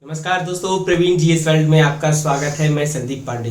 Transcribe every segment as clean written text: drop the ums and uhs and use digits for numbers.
नमस्कार दोस्तों, Praveen GS world में आपका स्वागत है। मैं संदीप पांडे।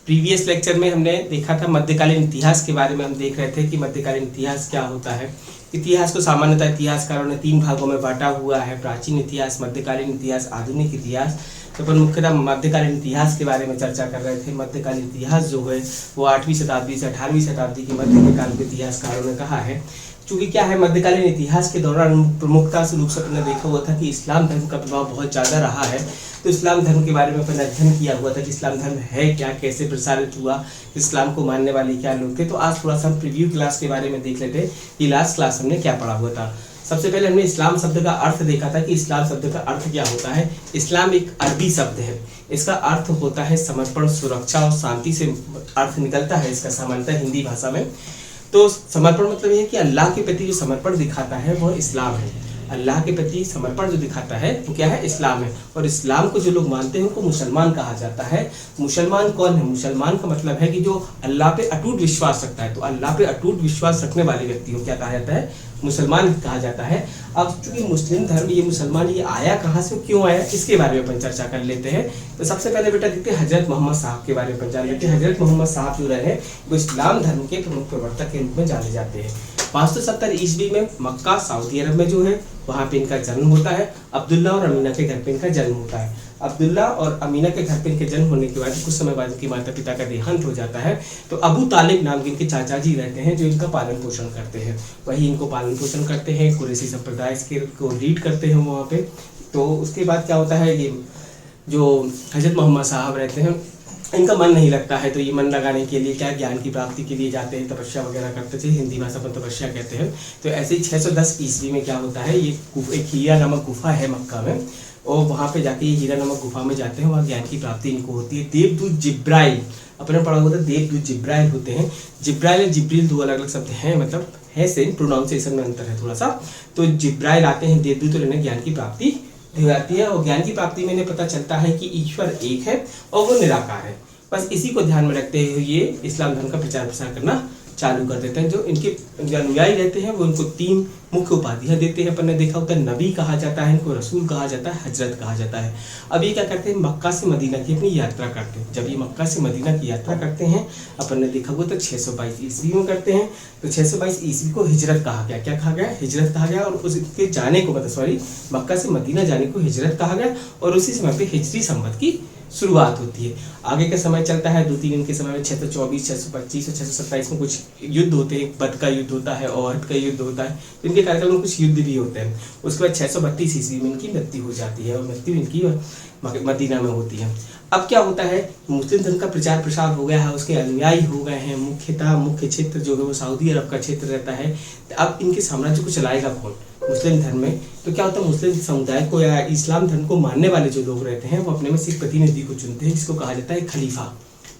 प्रीवियस लेक्चर में हमने देखा था मध्यकालीन इतिहास के बारे में। हम देख रहे थे कि मध्यकालीन इतिहास क्या होता है। इतिहास को सामान्यतः इतिहासकारों ने 3 भागों में बांटा हुआ है: प्राचीन इतिहास, मध्यकालीन इतिहास, आधुनिक इतिहास। तो अपन मुख्यतः मध्यकालीन इतिहास के बारे में चर्चा कर रहे थे। मध्यकालीन इतिहास जो है वो 8वीं शताब्दी से 18वीं शताब्दी के मध्य के काल के इतिहासकारों ने कहा है। चूंकि क्या है, मध्यकालीन इतिहास के दौरान प्रमुखता से रूप से अपने देखा हुआ था कि इस्लाम धर्म का प्रभाव बहुत ज़्यादा रहा है। तो इस्लाम धर्म के बारे में अपने अध्ययन किया हुआ था कि इस्लाम धर्म है क्या, कैसे प्रसारित हुआ, इस्लाम को मानने वाले क्या लोग थे। तो आज थोड़ा सा हम प्रीव्यू क्लास के बारे में देख लेते हैं कि लास्ट क्लास हमने क्या पढ़ा हुआ था। सबसे पहले हमने इस्लाम शब्द का अर्थ देखा था कि इस्लाम शब्द का अर्थ क्या होता है। इस्लाम एक अरबी शब्द है। इसका अर्थ होता है समर्पण, सुरक्षा और शांति से अर्थ निकलता है इसका सामान्यतः हिंदी भाषा में। तो समर्पण मतलब यह कि अल्लाह के प्रति जो समर्पण दिखाता है वह इस्लाम है। अल्लाह के प्रति समर्पण जो दिखाता है वो क्या है, इस्लाम है। और इस्लाम को जो लोग मानते हैं उनको मुसलमान कहा जाता है। मुसलमान कौन है? मुसलमान का मतलब है कि जो अल्लाह पे अटूट विश्वास रखता है। तो अल्लाह पे अटूट विश्वास रखने वाले व्यक्ति को क्या कहा जाता है? मुसलमान कहा जाता है। अब चूंकि मुस्लिम धर्म, ये मुसलमान, ये आया कहाँ से, क्यों आया, इसके बारे में अपन चर्चा कर लेते हैं। तो सबसे पहले बेटा देखते हैं हजरत मोहम्मद साहब के बारे में अपन जान लेते हैं। हजरत मोहम्मद साहब जो रहे वो इस्लाम धर्म के प्रमुख प्रवर्तक के रूप में जाने जाते हैं। 570 ईस्वी में मक्का सऊदी अरब में जो है वहाँ पे इनका जन्म होता है। अब्दुल्ला और अमीना के घर पे इनका जन्म होता है। अब्दुल्ला और अमीना के घर पे इनके जन्म होने के बाद कुछ समय बाद इनके माता पिता का देहांत हो जाता है। तो अबू तालिब नाम के इनके चाचा जी रहते हैं जो इनका पालन पोषण करते हैं। वही इनको पालन पोषण करते हैं, कुरैशी संप्रदाय के को लीड करते हैं वहाँ पे। तो उसके बाद क्या होता है, ये जो हजरत मोहम्मद साहब रहते हैं इनका मन नहीं लगता है। तो ये मन लगाने के लिए क्या, ज्ञान की प्राप्ति के लिए जाते हैं, तपस्या वगैरह करते थे। हिंदी भाषा में तपस्या कहते हैं। तो ऐसे ही 610 ईस्वी में क्या होता है, ये एक हीरा नामक गुफा है मक्का में, और वहाँ पे जाके ये हीरा नामक गुफा में जाते हैं। वहाँ ज्ञान की प्राप्ति इनको होती है। देवदूत जिब्राइल, अपने पढ़ा हुआ था, देवदूत जिब्राइल होते हैं। जिब्राइल और जिब्रील 2 अलग अलग शब्द हैं, मतलब है सेम, प्रोनाउंसिएशन में अंतर है थोड़ा सा। तो जिब्राइल आते हैं, देवदूत, और इन्हें ज्ञान की प्राप्ति दी जाती है। और ज्ञान की प्राप्ति में इन्हें पता चलता है कि ईश्वर एक है और वो निराकार है। बस इसी को ध्यान में रखते हुए ये इस्लाम धर्म का प्रचार प्रसार करना चालू कर देते हैं। जो इनके अनुयायी रहते हैं वो इनको 3 मुख्य उपाधियां देते हैं। अपन ने देखा होता है, नबी कहा जाता है इनको, रसूल कहा जाता है, हजरत कहा जाता है। अब ये क्या करते हैं, मक्का से मदीना की अपनी यात्रा करते हैं। जब ये मक्का से मदीना की यात्रा करते हैं, अपन ने देखा हुआ तो 622 ईस्वी में करते हैं। तो 622 ईस्वी को हिजरत कहा गया। क्या कहा गया? हिजरत कहा गया। और उसके जाने को, मतलब सॉरी, मक्का से मदीना जाने को हिजरत कहा गया। और उसी समय पे हिजरी संवत की शुरुआत होती है। आगे का समय चलता है 2-3 दिन के समय में 624, 625 और 627 में कुछ युद्ध होते हैं। बद का युद्ध होता है और का युद्ध होता है। तो इनके कार्यकाल में कुछ युद्ध भी होते हैं। उसके बाद 632 ईस्वी में इनकी मृत्यु हो जाती है और मृत्यु इनकी मदीना में होती है। अब क्या होता है, मुस्लिम धर्म का प्रचार प्रसार हो गया है, उसके अनुयायी हो गए हैं। मुख्य क्षेत्र जो है वो सऊदी अरब का क्षेत्र रहता है। अब इनके साम्राज्य को चलाएगा कौन? मुस्लिम धर्म में। तो क्या होता है, मुस्लिम समुदाय को या इस्लाम धर्म को मानने वाले जो लोग रहते हैं वो अपने में सिख प्रतिनिधि को चुनते हैं, जिसको कहा जाता है खलीफा।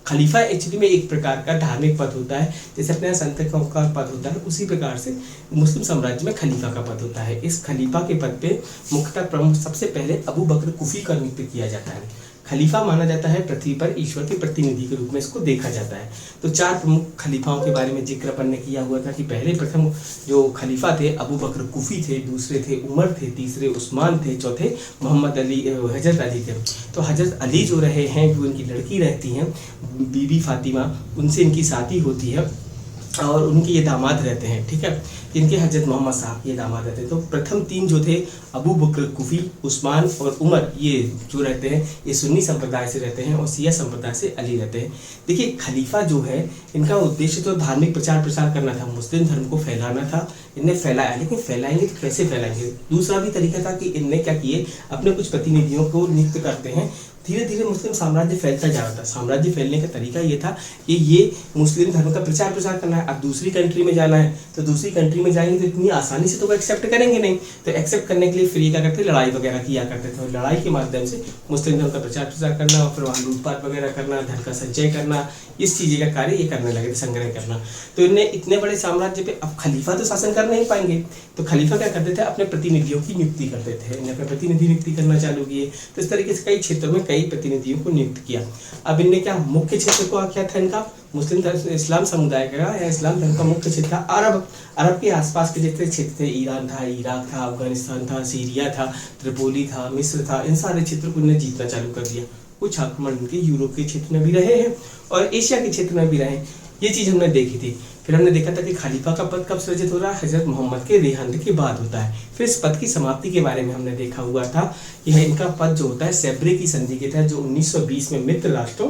खलीफा एक्चुअली में एक प्रकार का धार्मिक पद होता है। जैसे अपने यहाँ संत का पद होता है, उसी प्रकार से मुस्लिम साम्राज्य में खलीफा का पद होता है। इस खलीफा के पद पे मुख्यतः प्रमुख सबसे पहले अबू बकर कुफी का नियुक्त किया जाता है। खलीफा माना जाता है पृथ्वी पर ईश्वर के प्रतिनिधि के रूप में इसको देखा जाता है। तो 4 प्रमुख खलीफाओं के बारे में जिक्र अपन ने किया हुआ था कि पहले प्रथम जो खलीफा थे अबू बकर कुफी थे, दूसरे थे उमर थे, तीसरे उस्मान थे, चौथे मोहम्मद अली, हजरत अली थे। तो हजरत अली जो रहे हैं, जो इनकी लड़की रहती हैं बीबी फातिमा, उनसे इनकी शादी होती है और उनके ये दामाद रहते हैं। ठीक है, इनके हजरत मोहम्मद साहब ये दामाद रहते हैं। तो प्रथम 3 जो थे, अबू बकर कुफी, उस्मान और उमर, ये जो रहते हैं ये सुन्नी संप्रदाय से रहते हैं और शिया संप्रदाय से अली रहते हैं। देखिए, खलीफा जो है इनका उद्देश्य तो धार्मिक प्रचार प्रसार करना था, मुस्लिम धर्म को फैलाना था। इनने फैलाया, लेकिन फैलाएंगे तो कैसे फैलाएंगे? दूसरा भी तरीका था कि इनने क्या किए, अपने कुछ प्रतिनिधियों को नियुक्त करते हैं। धीरे धीरे मुस्लिम साम्राज्य फैलता जा रहा था। साम्राज्य फैलने का तरीका ये था कि ये मुस्लिम धर्म का प्रचार प्रसार करना है। अब दूसरी कंट्री में जाना है, तो दूसरी कंट्री में जाएंगे तो इतनी आसानी से तो वो एक्सेप्ट करेंगे नहीं। तो एक्सेप्ट करने के लिए फिर क्या करते, लड़ाई वगैरह किया करते थे। और लड़ाई के माध्यम से मुस्लिम धर्म का प्रचार प्रसार करना और फिर वहाँ लूटपाट वगैरह करना, धन का संचय करना, इस चीज़ का कार्य ये करने लगे थे, संग्रह करना। तो इनने इतने बड़े साम्राज्य पे अब खलीफा तो शासन कर नहीं पाएंगे, तो खलीफा क्या करते थे, अपने प्रतिनिधियों की नियुक्ति करते थे। इन्हें अपने प्रतिनिधि नियुक्ति करना चालू किए। तो इस तरीके से कई क्षेत्रों में कई प्रतिनिधियों को नियुक्त किया। अब इनने क्या मुख्य क्षेत्र को क्या था इनका, मुस्लिम धर्म इस्लाम समुदाय का या इस्लाम धर्म का मुख्य क्षेत्र था अरब के आसपास के जितने क्षेत्र थे, ईरान था, इराक था, अफगानिस्तान था, सीरिया था, त्रिपोली था, मिस्र था, इन सारे क्षेत्रों को इन्हें जीतना चालू कर दिया। कुछ आक्रमण इनके यूरोप के क्षेत्र में भी रहे हैं और एशिया के क्षेत्र में भी रहे। ये चीज़ हमने देखी थी। फिर हमने देखा था कि खलीफा का पद कब सृजित हो रहा है, हजरत मोहम्मद के देहांत के बाद होता है। फिर इस पद की समाप्ति के बारे में हमने देखा हुआ था, यह इनका पद जो होता है सेब्रे की संधि के तहत, जो 1920 में मित्र राष्ट्रों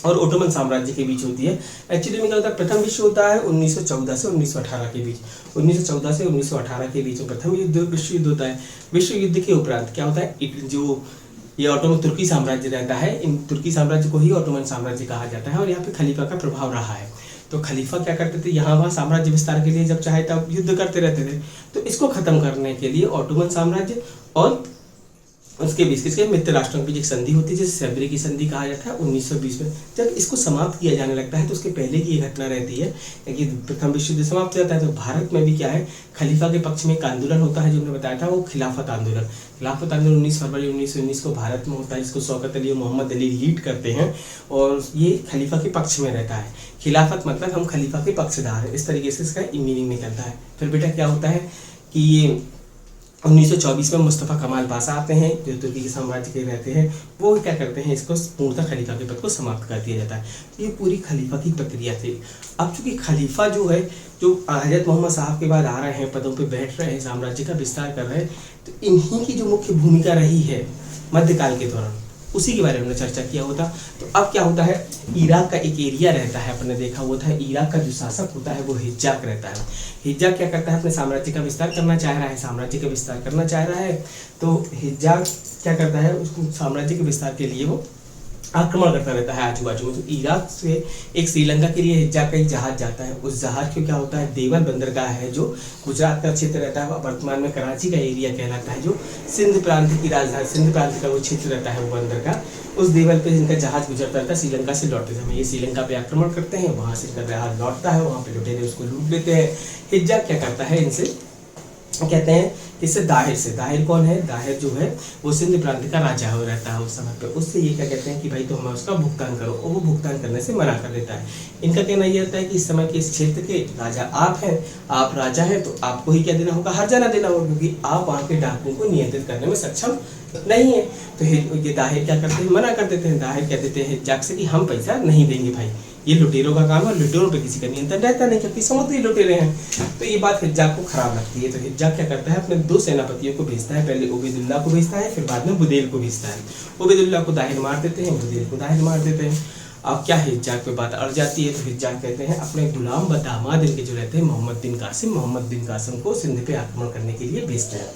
और ओटोमन साम्राज्य के बीच होती है। एक्चुअली में क्या होता है, प्रथम विश्व होता है 1914 से 1918 के बीच, 1914 से 1918 के बीच में प्रथम विश्व युद्ध होता है। विश्व युद्ध के उपरांत क्या होता है, जो ये ऑटोमन तुर्की साम्राज्य रहता है, इन तुर्की साम्राज्य को ही ऑटोमन साम्राज्य कहा जाता है और यहाँ पे खलीफा का प्रभाव रहा है। तो खलीफा क्या करते थे, यहाँ वहाँ साम्राज्य विस्तार के लिए जब चाहे तब युद्ध करते रहते थे। तो इसको खत्म करने के लिए ऑटोमन साम्राज्य और उसके बीच किसके मित्र राष्ट्रों के बीच एक संधि होती है जिसे सेब्रे की संधि कहा जाता है 1920 में। जब इसको समाप्त किया जाने लगता है तो उसके पहले की ये घटना रहती है कि प्रथम विश्व युद्ध समाप्त हो जाता है तो भारत में भी क्या है, खलीफा के पक्ष में एक आंदोलन होता है जो हमने बताया था, वो खिलाफत आंदोलन। खिलाफत आंदोलन 19 फरवरी 1919 को भारत में होता है, जिसको शौकत अली और मोहम्मद अली लीड करते हैं और ये खलीफा के पक्ष में रहता है। खिलाफत मतलब हम खलीफा के पक्षधार हैं, इस तरीके से इसका मीनिंग निकलता है। फिर बेटा क्या होता है कि ये 1924 में मुस्तफ़ा कमाल पाशा आते हैं जो तुर्की के साम्राज्य के रहते हैं, वो क्या करते हैं, इसको पूर्णतः खलीफा के पद को समाप्त कर दिया जाता है। तो ये पूरी खलीफा की प्रक्रिया थी। अब चूंकि खलीफा जो है, जो हजरत मोहम्मद साहब के बाद आ रहे हैं, पदों पे बैठ रहे हैं, साम्राज्य का विस्तार कर रहे हैं, तो इन्हीं की जो मुख्य भूमिका रही है मध्यकाल के दौरान, उसी के बारे में हमने चर्चा किया होता। तो अब क्या होता है, इराक का एक एरिया रहता है, अपने देखा हुआ था, इराक का जो शासक होता है वो हिज्जाक रहता है। हिज्जाक क्या करता है, अपने साम्राज्य का विस्तार करना चाह रहा है, साम्राज्य का विस्तार करना चाह रहा है। तो हिज्जाक क्या करता है, उसको साम्राज्य के विस्तार के लिए वो आक्रमण करता रहता है आजू बाजू में। तो इराक से एक श्रीलंका के लिए हिज्जाक का एक जहाज जाता है। उस जहाज को क्या होता है, देवल बंदरगाह है जो गुजरात का क्षेत्र रहता है, वर्तमान में कराची का एरिया कहलाता है, जो सिंध प्रांत की राजधानी, सिंध प्रांत का वो क्षेत्र रहता है वो बंदरगाह। उस देवल पे इनका जहाज गुजरता रहता है श्रीलंका से लौटते समय। ये श्रीलंका पे आक्रमण करते हैं, वहाँ से इनका जहाज लौटता है, वहाँ पे लुटेरे उसको लूट लेते हैं। हिज्जाक क्या करता है, इनसे कहते हैं इससे दाहिर कौन है, दाहिर जो है वो सिंध प्रांत का राजा हो रहता है उस समय पे। उससे ये क्या कहते हैं कि भाई तो हमें उसका भुगतान करो, और वो भुगतान करने से मना कर देता है। इनका कहना ये रहता है कि इस समय के इस क्षेत्र के राजा आप हैं, आप राजा हैं, तो आपको ही क्या देना होगा, हर्जाना देना होगा, क्योंकि आप वहाँ के डाकुओं को नियंत्रित करने में सक्षम नहीं है। तो ये दाहिर क्या करते हैं, मना कर देते हैं। दाहिर कह देते हैं हिज्जाक से कि हम पैसा नहीं देंगे भाई, ये लुटेरों का काम है, लुटेरों पे किसी का नियंत्रण रहता नहीं, क्योंकि समुद्री लुटेरे हैं। तो ये बात हिज्जाक को खराब लगती है। तो हिज्जाक क्या करता है, अपने 2 सेनापतियों को भेजता है, पहले उबैदुल्ला को भेजता है, फिर बाद में बुदेल को भेजता है। उबैदुल्ला को दाहिर मार देते हैं, बुदेल को दाहिर मार देते हैं। अब क्या हिज्जाक पे बात अड़ जाती है, तो हिज्जाक कहते हैं अपने गुलाम व दामाद इनके जो रहते हैं मोहम्मद बिन कासिम को सिंध पे आक्रमण करने के लिए भेजते हैं।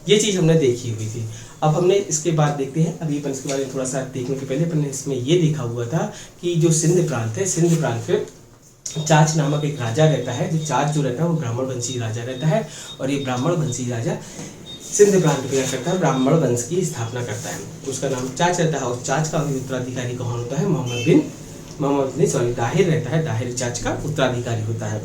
ये चीज़ हमने देखी हुई थी। अब हमने इसके बाद देखते हैं, अभी अपन इसके बारे में थोड़ा सा देखने के पहले अपन ने इसमें ये देखा हुआ था कि जो सिंध प्रांत है, सिंध प्रांत पे चाच नामक एक राजा रहता है। जो चाच जो रहता है वो ब्राह्मण वंशी राजा रहता है, और ये ब्राह्मण वंशी राजा सिंध प्रांत पे क्या करता है, ब्राह्मण वंश की स्थापना करता है। उसका नाम चाच रहता है, और चाच का उत्तराधिकारी कौन होता है, दाहिर रहता है, दाहिर चाच का उत्तराधिकारी होता है।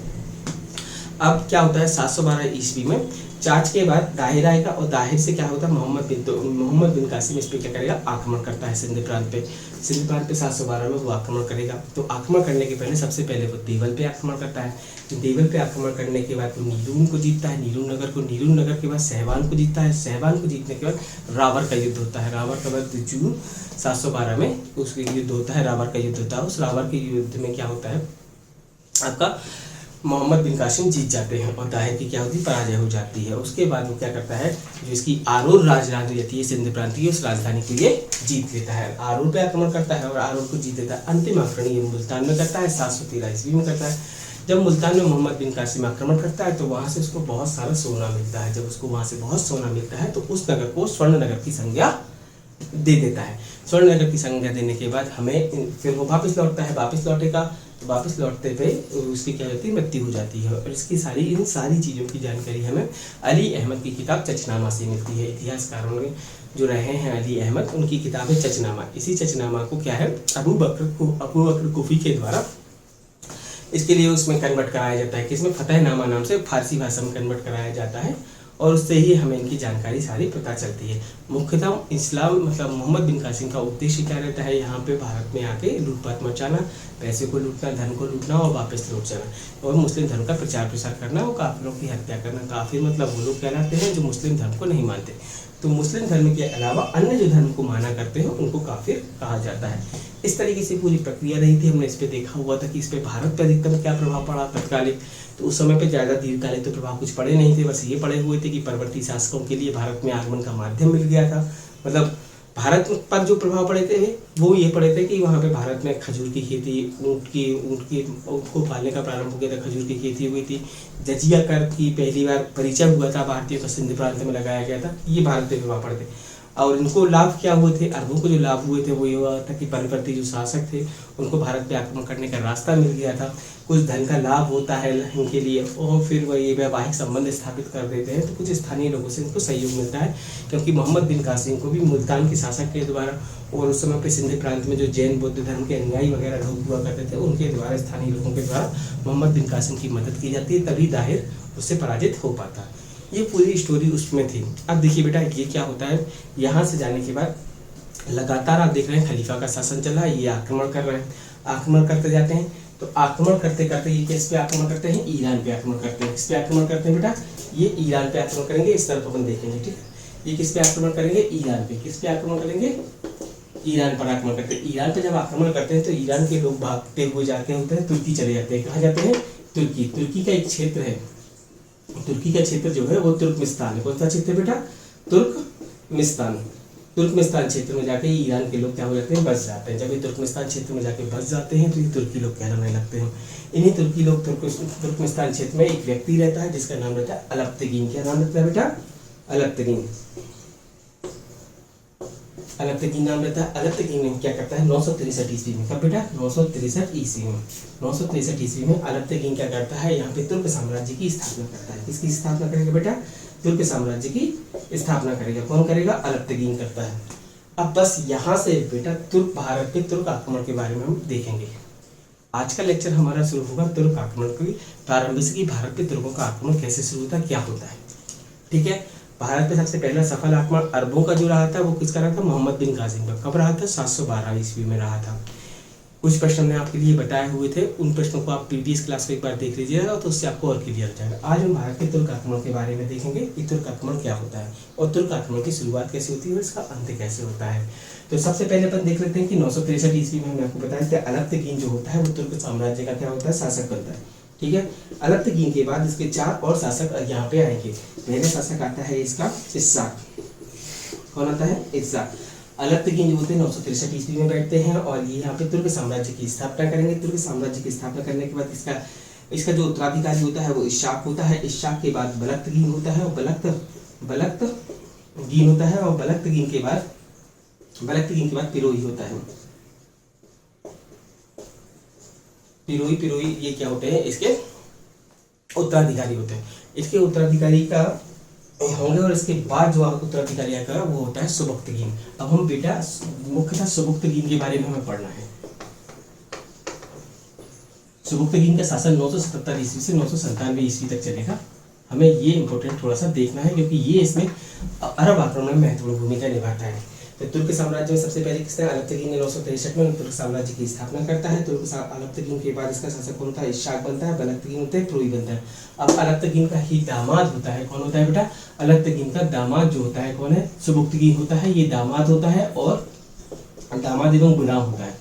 अब क्या होता है, 712 ईस्वी में चाच के बाद दाहिर आएगा, और दाहिर से क्या होता है, मोहम्मद बिन कासिम इस पे क्या करेगा, आक्रमण करता है सिंध प्रांत पे। सिंध प्रांत पे 712 में वो आक्रमण करेगा। तो आक्रमण करने के पहले सबसे पहले वो देवल पे आक्रमण करता है। देवल पे आक्रमण करने के बाद वो नीलून को जीतता है, नीलून नगर के बाद सहवान को जीतता है। सहवान को जीतने के बाद रावर का युद्ध होता है। रावर का युद्ध जून 712 में उसके युद्ध होता है, रावर का युद्ध होता है। उस रावर के युद्ध में क्या होता है, आपका मोहम्मद बिन कासिम जीत जाते हैं और दाहिर की क्या होती है, पराजय हो जाती है। उसके बाद वो क्या करता है, जो इसकी आरूर राजधानी रहती है सिंध प्रांत की, उस राजधानी के लिए जीत लेता है। आरूर पे आक्रमण करता है और आरूर को जीत लेता है। अंतिम आक्रमण ये मुल्तान में करता है, 713 ईस्वी में करता है। जब मुल्तान में मोहम्मद बिन कासिम आक्रमण करता है तो वहाँ से उसको बहुत सारा सोना मिलता है। जब उसको वहाँ से बहुत सोना मिलता है तो उस नगर को स्वर्ण नगर की संज्ञा दे देता है। स्वर्ण नगर की संज्ञा देने के बाद हमें फिर वो वापस लौटता है। वापस लौटेगा तो वापस लौटते पे उसकी क्या होती है, मृत्यु हो जाती है। और इसकी इन सारी चीज़ों की जानकारी हमें अली अहमद की किताब चचनामा से मिलती है। इतिहासकारों में जो रहे हैं अली अहमद, उनकी किताब है चचनामा। इसी चचनामा को क्या है, अबू बकर कुफी के द्वारा इसके लिए उसमें कन्वर्ट कराया जाता है, कि इसमें फतेहनामा नाम से फारसी भाषा में कन्वर्ट कराया जाता है। और उससे ही हमें इनकी जानकारी सारी पता चलती है। मुख्यतः इस्लाम मतलब मोहम्मद बिन कासिम का उद्देश्य क्या रहता है, यहाँ पे भारत में आके लूटपाट मचाना, पैसे को लूटना, धन को लूटना और वापस लौट जाना और मुस्लिम धर्म का प्रचार प्रसार करना और काफिरों की हत्या करना। काफिर मतलब वो लोग कहलाते हैं जो मुस्लिम धर्म को नहीं मानते। तो मुस्लिम धर्म के अलावा अन्य जो धर्म को माना करते हैं उनको काफिर कहा जाता है। इस तरीके से पूरी प्रक्रिया रही थी। हमने इस पे देखा हुआ था कि इस पे भारत पे अधिकतम क्या प्रभाव पड़ा तत्कालिक। तो उस समय पे ज़्यादा दीर्घकालिक तो प्रभाव कुछ पड़े नहीं थे, बस ये पड़े हुए थे कि परवर्ती शासकों के लिए भारत में आगमन का माध्यम मिल गया था। मतलब भारत पर जो प्रभाव पड़े थे वो ये पड़े थे कि वहाँ पे भारत में खजूर की खेती, ऊँट को पालने का प्रारंभ हो गया था, खजूर की खेती हुई थी, जजिया कर की पहली बार परिचय हुआ था भारतीयों का, सिंध प्रांत में लगाया गया था। ये भारत पे प्रभाव पड़े थे। और इनको लाभ क्या हुए थे, अरबों को जो लाभ हुए थे वो ये हुआ था कि परवर्ती जो शासक थे उनको भारत पे आक्रमण करने का रास्ता मिल गया था, कुछ धन का लाभ होता है इनके लिए और फिर वह ये वैवाहिक संबंध स्थापित कर देते हैं। तो कुछ स्थानीय लोगों से इनको सहयोग मिलता है क्योंकि मोहम्मद बिन कासिम को भी मुल्तान के शासक के द्वारा और उस समय पे सिंध प्रांत में जो जैन बौद्ध धर्म के अनुयायी वगैरह लोग हुआ करते थे उनके द्वारा, स्थानीय लोगों के द्वारा मोहम्मद बिन कासिम की मदद की जाती है, तभी दाहिर उससे पराजित हो पाता है। ये पूरी स्टोरी उसमें थी। अब देखिए बेटा ये क्या होता है, यहाँ से जाने के बाद लगातार आप देख रहे हैं खलीफा का शासन चल रहा है, ये आक्रमण कर रहे हैं, आक्रमण करते जाते हैं। तो आक्रमण करते करते ये किस पे आक्रमण करते हैं, ईरान पे आक्रमण करते हैं। किस पे आक्रमण करते हैं बेटा, ये ईरान पे आक्रमण करेंगे। इस तरफ अपन देखेंगे, ठीक। ये किस पे आक्रमण करेंगे, ईरान पे। किस पे आक्रमण करेंगे, ईरान पर आक्रमण करते हैं। ईरान पे जब आक्रमण करते हैं तो ईरान के लोग भागते हुए जाते होते हैं, तुर्की चले जाते हैं। कहाँ जाते हैं, तुर्की। तुर्की का एक क्षेत्र है, तुर्की का क्षेत्र जो है वो तुर्कमिस्तान है। कौन सा क्षेत्र बेटा, तुर्कमिस्तान। तुर्कमिस्तान क्षेत्र में जाके ईरान के लोग क्या हो जाते हैं, बस जाते हैं। जब ये तुर्कमिस्तान क्षेत्र में जाके बस जाते हैं तो ये तुर्की लोग कहलाने लगते हैं। इन्हीं तुर्की लोग तुर्कमिस्तान क्षेत्र में एक व्यक्ति रहता है जिसका नाम रहता है अलप्तगीन। क्या नाम रहता है बेटा, अलप्तगीन। अलप्तगीन नाम रहता है। अलप्तगीन क्या करता है, 963 ईस्वी में, कब बेटा, 963 ईस्वी में। 963 ईस्वी में अलप्तगीन क्या करता है, यहाँ पे तुर्क साम्राज्य की स्थापना करता है। किसकी स्थापना करेगा बेटा, तुर्क साम्राज्य की स्थापना करेगा। कौन करेगा, अलप्तगीन करता है। अब बस यहाँ से बेटा तुर्क भारत पे तुर्क आक्रमण के बारे में हम देखेंगे। आज का लेक्चर हमारा शुरू होगा तुर्क आक्रमण की प्रारंभ से, कि भारत पे तुर्कों का आक्रमण कैसे शुरू होता है, क्या होता है, ठीक है। भारत पे सबसे पहला सफल आक्रमण अरबों का जो रहा था वो किसका रहा था, मोहम्मद बिन कासिम का। कब रहा था, 712 ईस्वी में रहा था। कुछ प्रश्न हमने आपके लिए बताए हुए थे, उन प्रश्नों को आप प्रीवियस क्लास में एक बार देख लीजिएगा तो उससे आपको और क्लियर हो जाएगा। आज हम भारत के तुर्क आक्रमण के बारे में देखेंगे कि तुर्क आक्रमण क्या होता है और तुर्क आक्रमण की शुरुआत कैसे होती है और इसका अंत कैसे होता है। तो सबसे पहले अपन देख लेते हैं कि 963 ईस्वी में हमने आपको बताया था अलप्तगीन जो होता है वो तुर्क साम्राज्य का क्या होता है, शासक बनता है, ठीक है। अलप्तगीन के बाद इसके 4 और शासक यहाँ पे आएंगे। पहले शासक आता है इसका इस्साक। कौन आता है, इस्साक। अलप्तगीन जो होते हैं 963 ईस्वी में बैठते हैं और ये यहाँ पे तुर्क साम्राज्य की स्थापना करेंगे। तुर्क साम्राज्य की स्थापना करने के बाद इसका जो उत्तराधिकारी होता है वो इस्साक होता है। इस्साक के बाद बलक्तगीन होता है और बलक्तगीन होता है और बलक्तगीन के बाद पिरोई होता है। पिरोई ये क्या होते हैं, इसके उत्तराधिकारी होते हैं। इसके उत्तराधिकारी का होंगे और इसके बाद जो उत्तराधिकारी आएगा वो होता है सुबक्तगीन। अब हम बेटा मुख्यतः सुबक्तगीन के बारे में हमें पढ़ना है। सुबक्तगीन का शासन 977 ईस्वी से 997 ईस्वी तक चलेगा। हमें ये इंपॉर्टेंट थोड़ा सा देखना है क्योंकि ये इसमें अरब आक्रमण में महत्वपूर्ण भूमिका निभाता है। तो तुर्क साम्राज्य में सबसे पहले किसने, अलप्तगीन ने 963 में तुर्क साम्राज्य की स्थापना करता है। तुर्क अलप्तगीन के बाद इसका शासक कौन होता है, इस्साक बनता है। बलक्तगीन होता है, पिरोई बनता है। अब अलप्तगीन का ही दामाद होता है, कौन होता है बेटा, अलप्तगीन का दामाद जो होता है कौन है, सुबक्तगीन होता है। ये दामाद होता है और दामाद एवं गुलाम होता है।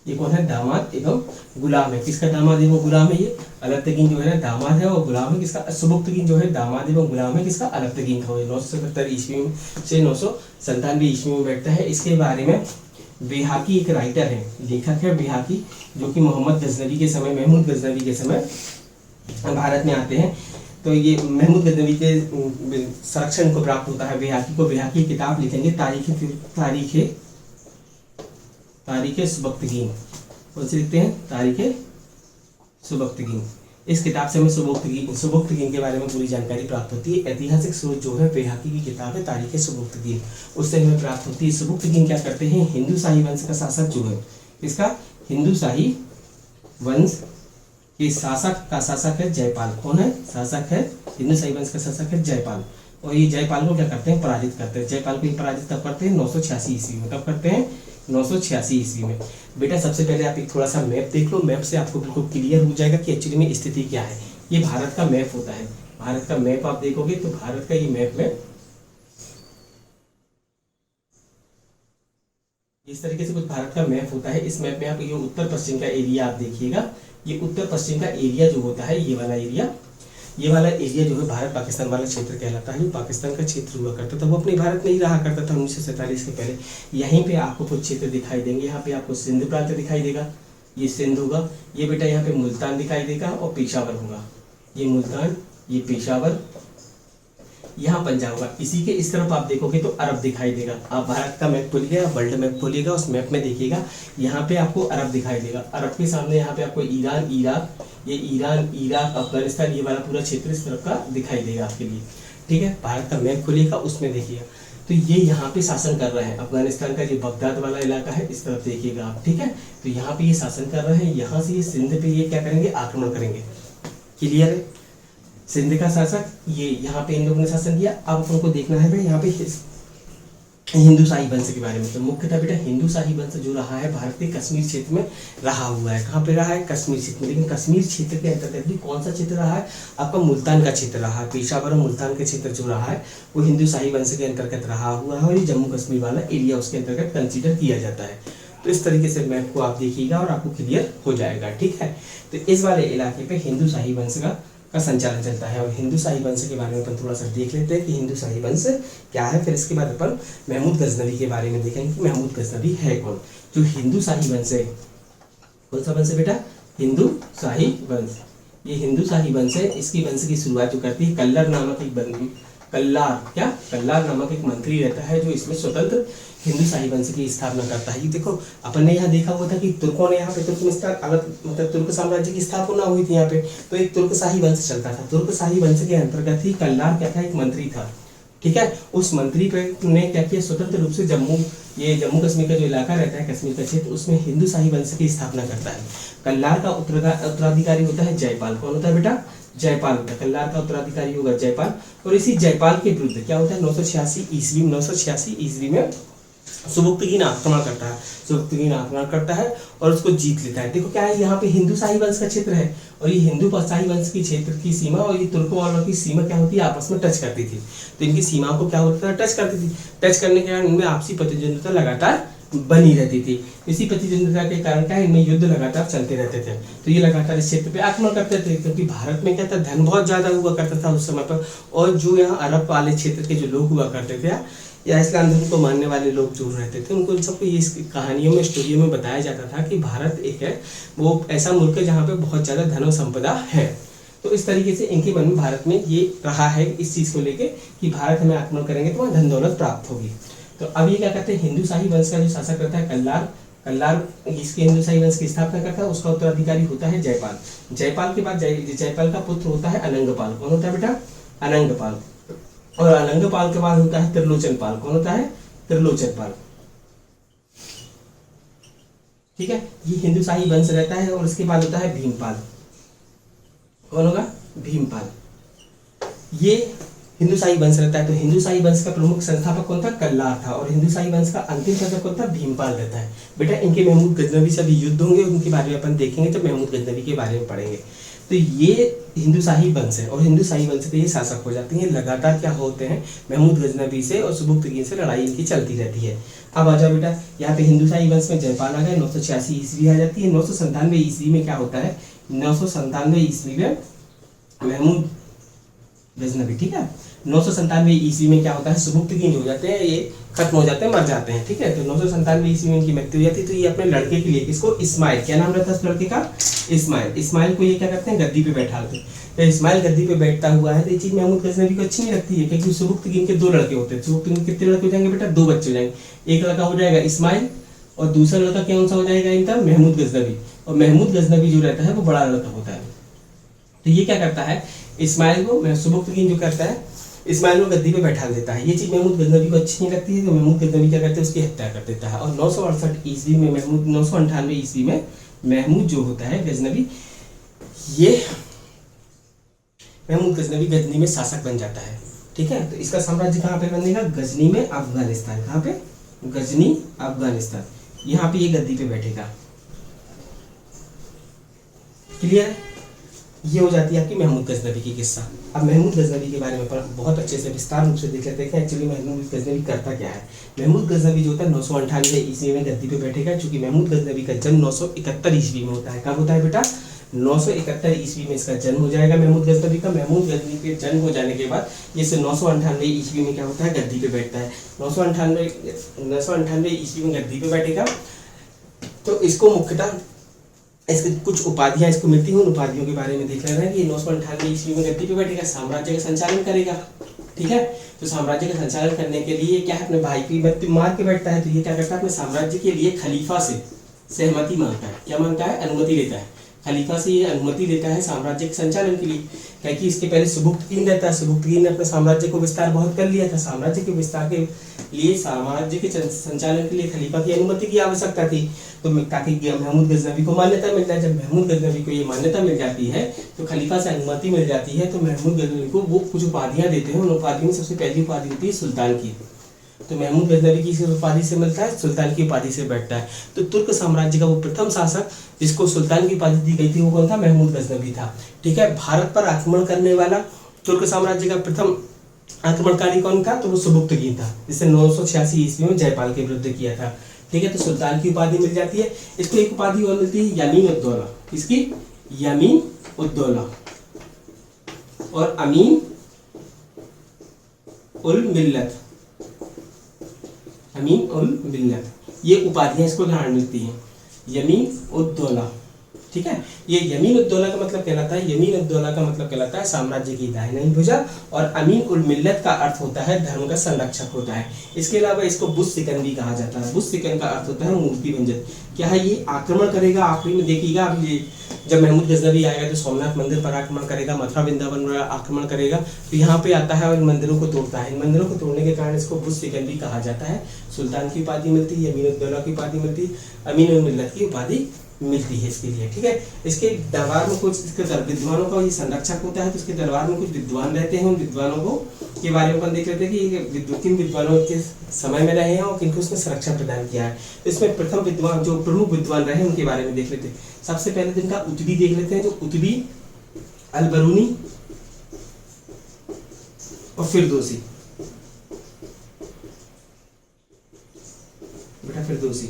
ये कौन है, दामाद एवं गुलाम है। किसका दामाद एवं गुलाम है, ये अलप्तगीन जो है ना दामाद है और गुलाम है किसका, सुबक्तगीन जो है दामाद एवं गुलाम है किसका, अलप्तगीन का। 977 ईस्वी से 997 ईस्वी में बैठता है। इसके बारे में बेहाकी एक राइटर है, लेखक है बेहाकी, जो कि मोहम्मद गजनवी के समय, महमूद गजनवी के समय भारत में आते हैं। तो ये महमूद गजनवी के संरक्षण को प्राप्त होता है बेहाकी को। बेहाकी किताब लिखेंगे तारीख सुबक्तगीन। कौन सी लिखते हैं, तारीख सुबक्तगीन। इस किताब से हमें सुबक्तगीन के बारे में पूरी जानकारी प्राप्त होती है। ऐतिहासिक स्रोत जो है बेहाकी की किताब है तारीख सुबक्तगीन, उससे हमें प्राप्त होती है। सुबक्तगीन क्या करते हैं, हिंदू शाही वंश का शासक जो है, इसका हिंदू शाही वंश के शासक है जयपाल। कौन है, शासक है हिंदू शाही वंश का शासक है जयपाल। और ये जयपाल को क्या करते हैं, पराजित करते हैं। जयपाल को पराजित कब करते हैं, 986 ईस्वी में। कब करते हैं, 986 ईस्वी में। बेटा सबसे पहले आप एक थोड़ा सा मैप देख लो, मैप से आपको बिल्कुल क्लियर हो जाएगा कि एक्चुअली में स्थिति क्या है। ये भारत का मैप होता है, भारत का मैप आप देखोगे तो भारत का ये मैप में इस तरीके से कुछ भारत का मैप होता है। इस मैप में आप ये उत्तर पश्चिम का एरिया आप देखिएगा, ये उत्तर पश्चिम का एरिया जो होता है, ये वाला एरिया, ये वाला एरिया जो है भारत पाकिस्तान वाला क्षेत्र कहलाता है। पाकिस्तान का क्षेत्र हुआ करता था, वो अपने भारत में ही रहा करता था 1947 के पहले। यहीं पे आपको कुछ क्षेत्र दिखाई देंगे, यहाँ पे आपको सिंध प्रांत दिखाई देगा, ये सिंध होगा। ये बेटा यहाँ पे मुल्तान दिखाई देगा और पेशावर होगा, ये मुल्तान, ये पेशावर, यहाँ पंजाब होगा। इसी के इस तरफ आप देखोगे तो अरब दिखाई देगा। आप भारत का मैप खोलिएगा, वर्ल्ड मैप खोलिएगा, उस मैप में देखिएगा यहाँ पे आपको अरब दिखाई देगा। अरब के सामने यहाँ पे आपको ईरान, इराक, ये ईरान, इराक, अफगानिस्तान, ये वाला पूरा क्षेत्र इस तरफ का दिखाई देगा आपके लिए। ठीक है, भारत का मैप खोलिएगा, उसमें देखिएगा तो ये यहाँ पे शासन कर रहे हैं। अफगानिस्तान का जो बगदाद वाला इलाका है, इस तरफ देखिएगा आप। ठीक है, तो यहाँ पे ये शासन कर रहे हैं। यहाँ से ये सिंध पे ये क्या करेंगे, आक्रमण करेंगे। क्लियर है, सिंध का शासक ये यहाँ पे इन लोगों ने शासन किया। अब अपन को देखना है भाई यहाँ पे हिंदू शाही वंश के बारे में। तो मुख्यतः बेटा हिंदू शाही वंश जो रहा है भारत के कश्मीर क्षेत्र में रहा हुआ है। कहाँ पे रहा है, कश्मीर क्षेत्र में। लेकिन कश्मीर क्षेत्र के अंतर्गत भी कौन सा क्षेत्र रहा है, आपका मुल्तान का क्षेत्र रहा है। पेशावर और मुल्तान का क्षेत्र जो रहा है वो हिंदू शाही वंश के अंतर्गत रहा हुआ है, और ये जम्मू कश्मीर वाला एरिया उसके अंतर्गत कंसिडर किया जाता है। तो इस तरीके से मैप को आप देखिएगा और आपको क्लियर हो जाएगा। ठीक है, तो इस वाले इलाके पे हिंदू शाही वंश का संचालन चलता है। और हिंदू शाही वंश के बारे में अपन थोड़ा सा देख लेते हैं कि हिंदू शाही वंश क्या है। फिर इसके बाद अपन महमूद गजनवी के बारे में देखेंगे कि महमूद गजनवी है कौन। जो हिंदू शाही वंश है, कौन सा वंश है बेटा, हिंदू शाही वंश। ये हिंदू शाही वंश है, इसकी वंश की शुरुआत जो करती है कल्लर नामक एक कल्लार नामक एक मंत्री रहता है, जो इसमें स्वतंत्र हिंदू शाही वंश की स्थापना करता है। ये देखो अपन ने यहाँ देखा हुआ था कि तुर्कों ने यहाँ पे तुर्कमेनिस्तान मतलब तुर्क साम्राज्य की स्थापना हुई थी यहाँ पे, तो एक तुर्क शाही वंश चलता था। तुर्क शाही वंश के अंतर्गत ही कल्लार क्या था, एक मंत्री था। ठीक है, उस मंत्री पे ने क्या किया, स्वतंत्र रूप से जम्मू कश्मीर का जो इलाका रहता है, कश्मीर का क्षेत्र, उसमें हिंदू शाही वंश की स्थापना करता है। कल्लार का उत्तराधिकारी होता है जयपाल। कौन होता है बेटा, जयपाल होता है। कल्लार का उत्तराधिकारी होगा जयपाल। और इसी जयपाल के विरुद्ध क्या होता है, 986 ईस्वी में सुबुक्तगीन आक्रमण करता है और उसको जीत लेता है। देखो क्या है, यहाँ पे हिंदू शाही वंश का क्षेत्र है, और ये हिंदू शाही वंश की क्षेत्र की सीमा और ये तुर्कों वालों की सीमा क्या होती है, आपस में टच करती थी। तो इनकी सीमा को क्या होता है, टच करती थी। टच करने के कारण इनमें आपसी प्रतिद्वंद्विता लगातार बनी रहती थी। इसी प्रतिद्वंद्विता के कारण क्या है, इनमें युद्ध लगातार चलते रहते थे। तो ये लगातार इस क्षेत्र पे आक्रमण करते थे, क्योंकि भारत में क्या था, धन बहुत ज्यादा हुआ करता था उस समय पर। और जो यहाँ अरब वाले क्षेत्र के जो लोग हुआ करते थे या इस्लाम धर्म को मानने वाले लोग जो रहते थे, उनको सबको ये कहानियों में, स्टोरियों में बताया जाता था कि भारत एक है वो ऐसा मुल्क है जहाँ पे बहुत ज्यादा धन और संपदा है। तो इस तरीके से इनके मन में भारत में ये रहा है इस चीज को लेके कि भारत हमें आक्रमण करेंगे तो वहाँ धन दौलत प्राप्त होगी। तो अब ये क्या करते हैं, हिंदू शाही वंश का जो शासक रहता है कल्लार इसके हिंदू शाही वंश की स्थापना करता है। उसका उत्तराधिकारी होता है जयपाल। जयपाल के बाद जयपाल का पुत्र होता है अनंगपाल। कौन होता है बेटा, अनंगपाल। और अनंगपाल के बाद होता है त्रिलोचन पाल। कौन होता है, त्रिलोचन पाल। ठीक है, ये हिंदू शाही वंश रहता है। और इसके बाद होता है भीमपाल। कौन होगा, भीमपाल। ये हिंदू शाही वंश रहता है। तो हिंदू शाही वंश का प्रमुख संस्थापक कौन था, कल्लार था। और हिंदू शाही वंश का अंतिम शासक कौन था, भीमपाल रहता है। बेटा इनके महमूद गजनवी से अभी युद्ध होंगे, उनके बारे में अपन देखेंगे तो महमूद गजनवी के बारे में पढ़ेंगे। तो ये हिंदू शाही वंश है, और हिंदू शाही वंश के ये शासक हो जाते हैं। लगातार क्या होते हैं, महमूद गजनवी से और सुबुक्तगीन से लड़ाई इनकी चलती रहती है। अब आ जाओ बेटा, यहाँ पे हिंदू शाही वंश में जयपाल आ गए, 986 ईस्वी आ जाती है। 997 ईस्वी में क्या होता है, 997 ईस्वी में महमूद गजनवी। ठीक है, 997 ईस्वी में क्या होता है, सुबुक्तगीन हो जाते हैं, ये खत्म हो जाते हैं, मर जाते हैं। ठीक है, तो 997 ईस्वी में इनकी मृत्यु हो जाती है। तो ये अपने लड़के के लिए, किसको, इस्माइल, क्या नाम रहता है उस लड़के का, इस्माइल को ये क्या करते हैं, गद्दी पे बैठाते हैं। तो इस्माइल गद्दी पे बैठता हुआ है तो ये चीज महमूद गजनवी को अच्छी नहीं लगती है, क्योंकि सुबुक्तगीन के 2 लड़के होते हैं। सुबुक्तगीन कितने लड़के हो जाएंगे बेटा, 2 बच्चे हो जाएंगे। एक लड़का हो जाएगा इस्माइल और दूसरा लड़का कौन सा हो जाएगा इनका, महमूद गजनवी। और महमूद गजनवी जो रहता है वो बड़ा लड़का होता है। तो ये क्या करता है, इस्माइल को सुबुक्तगीन जो करता है, इस्माइल को गद्दी पे बैठा देता है। ये चीज महमूद गजनवी को अच्छी नहीं लगती है, तो महमूद गजनवी क्या करते हैं, उसकी हत्या कर देता है। और 998 ईस्वी में महमूद 998 ईस्वी में महमूद जो होता है गजनवी, ये महमूद गजनवी गजनी में शासक बन जाता है। ठीक है, तो इसका साम्राज्य कहाँ पे बनेगा? गजनी में, अफगानिस्तान। कहाँ पे? गजनी, अफगानिस्तान। यहाँ पे ये गद्दी पे बैठेगा। क्लियर है? ये हो जाती है आपकी महमूद गजनवी की किस्सा। अब महमूद गजनवी के बारे में बहुत अच्छे से विस्तार रूप से देख लेते हैं कि एक्चुअली महमूद गजनवी करता क्या है। महमूद गजनवी जो होता है 998 ईस्वी में गद्दी पे बैठेगा, क्योंकि महमूद गजनवी का जन्म 971 ईस्वी में होता है। कब होता है बेटा? 971 ईस्वी में इसका जन्म हो जाएगा महमूद गजनवी का। महमूद गजनवी के जन्म हो जाने के बाद ये 998 ईस्वी में क्या होता है? गद्दी पे बैठता है। 998 ईस्वी में गद्दी पे बैठेगा। तो इसको मुख्यतः इसकी कुछ उपाधियां इसको मिलती हैं, उन उपाधियों के बारे में देख लेना है कि ये 998 ईस्वी में गद्दी पे बैठेगा, साम्राज्य का संचालन करेगा। ठीक है, तो साम्राज्य का संचालन करने के लिए क्या है? अपने भाई की मृत्यु मार के बैठता है। तो ये क्या करता है? अपने साम्राज्य के लिए खलीफा से सहमति मांगता है। क्या मांगता है? अनुमति लेता है। खलीफा से ये अनुमति लेता है साम्राज्य के संचालन के लिए, क्योंकि इसके पहले सुबुक्तगीन रहता है। सुबुक्तगीन ने अपने साम्राज्य को विस्तार बहुत कर लिया था। साम्राज्य के विस्तार के लिए, साम्राज्य के संचालन के लिए खलीफा की अनुमति की आवश्यकता थी। तो ताकि महमूद गजनवी को मान्यता मिल जाए। जब महमूद गजनवी को ये मान्यता मिल जाती है, तो खलीफा से अनुमति मिल जाती है, तो महमूद गजनवी को वो कुछ उपाधियां देते हैं। उन उपाधियों में सबसे पहली उपाधि होती है सुल्तान की। तो महमूद गजनवी की इस उपाधि से मिलता है, सुल्तान की उपाधि से बैठता है। तो तुर्क साम्राज्य का वो प्रथम शासक जिसको सुल्तान की उपाधि दी गई थी, वो कौन था? महमूद गजनवी था। ठीक है, भारत पर आक्रमण करने वाला तुर्क साम्राज्य का प्रथम आक्रमणकारी कौन था? तो वो सुबुक्तगीन था, जिसने 986 ईस्वी में जयपाल के विरुद्ध किया था। ठीक है, तो सुल्तान की उपाधि मिल जाती है। इसको एक उपाधि और मिलती है, यमीन उद्दौला। इसकी यमीन उद्दौला और अमीन उल मिल्लत। अमीन उल मिल्लत, ये उपाधियां इसको कहाँ मिलती हैं? यमीन उद्दौला। ठीक है, ये यमीन उद्दौला का मतलब कहलाता है, यमीन उद्दौला का मतलब कहलाता है साम्राज्य की दाहिनी भुजा, और अमीन उल मिल्लत का अर्थ होता है धर्म का संरक्षक होता है। इसके अलावा इसको बुस सिकन भी कहा जाता है। बुस सिकन का अर्थ होता है मूर्ति भंजन। क्या है? ये आक्रमण करेगा। आखिरी में देखिएगा, अब ये जब महमूद गजनवी आएगा तो सोमनाथ मंदिर पर आक्रमण करेगा, मथुरा वृंदावन पर आक्रमण करेगा। तो यहाँ पे आता है और इन मंदिरों को तोड़ता है। इन मंदिरों को तोड़ने के कारण इसको बुस सिकन भी कहा जाता है। सुल्तान की उपाधि मिलती है, यमीन उद्दौला की उपाधि मिलती है, अमीन उल मिल्लत की उपाधि मिलती है इसके लिए। ठीक है, इसके दरबार में कुछ इसके विद्वानों का ये संरक्षक होता है। तो इसके दरबार में कुछ विद्वान रहते हैं। उन विद्वानों को के बारे में अपन देख लेते हैं कि किन विद्वानों के समय में रहे हैं और किनको उसने संरक्षण प्रदान किया है। तो इसमें प्रथम विद्वान, जो प्रमुख विद्वान रहे, उनके बारे में देख लेते हैं। सबसे पहले दिन का उतबी देख लेते हैं, जो उतबी, अलबरूनी और फिरदौसी। बेटा फिरदौसी,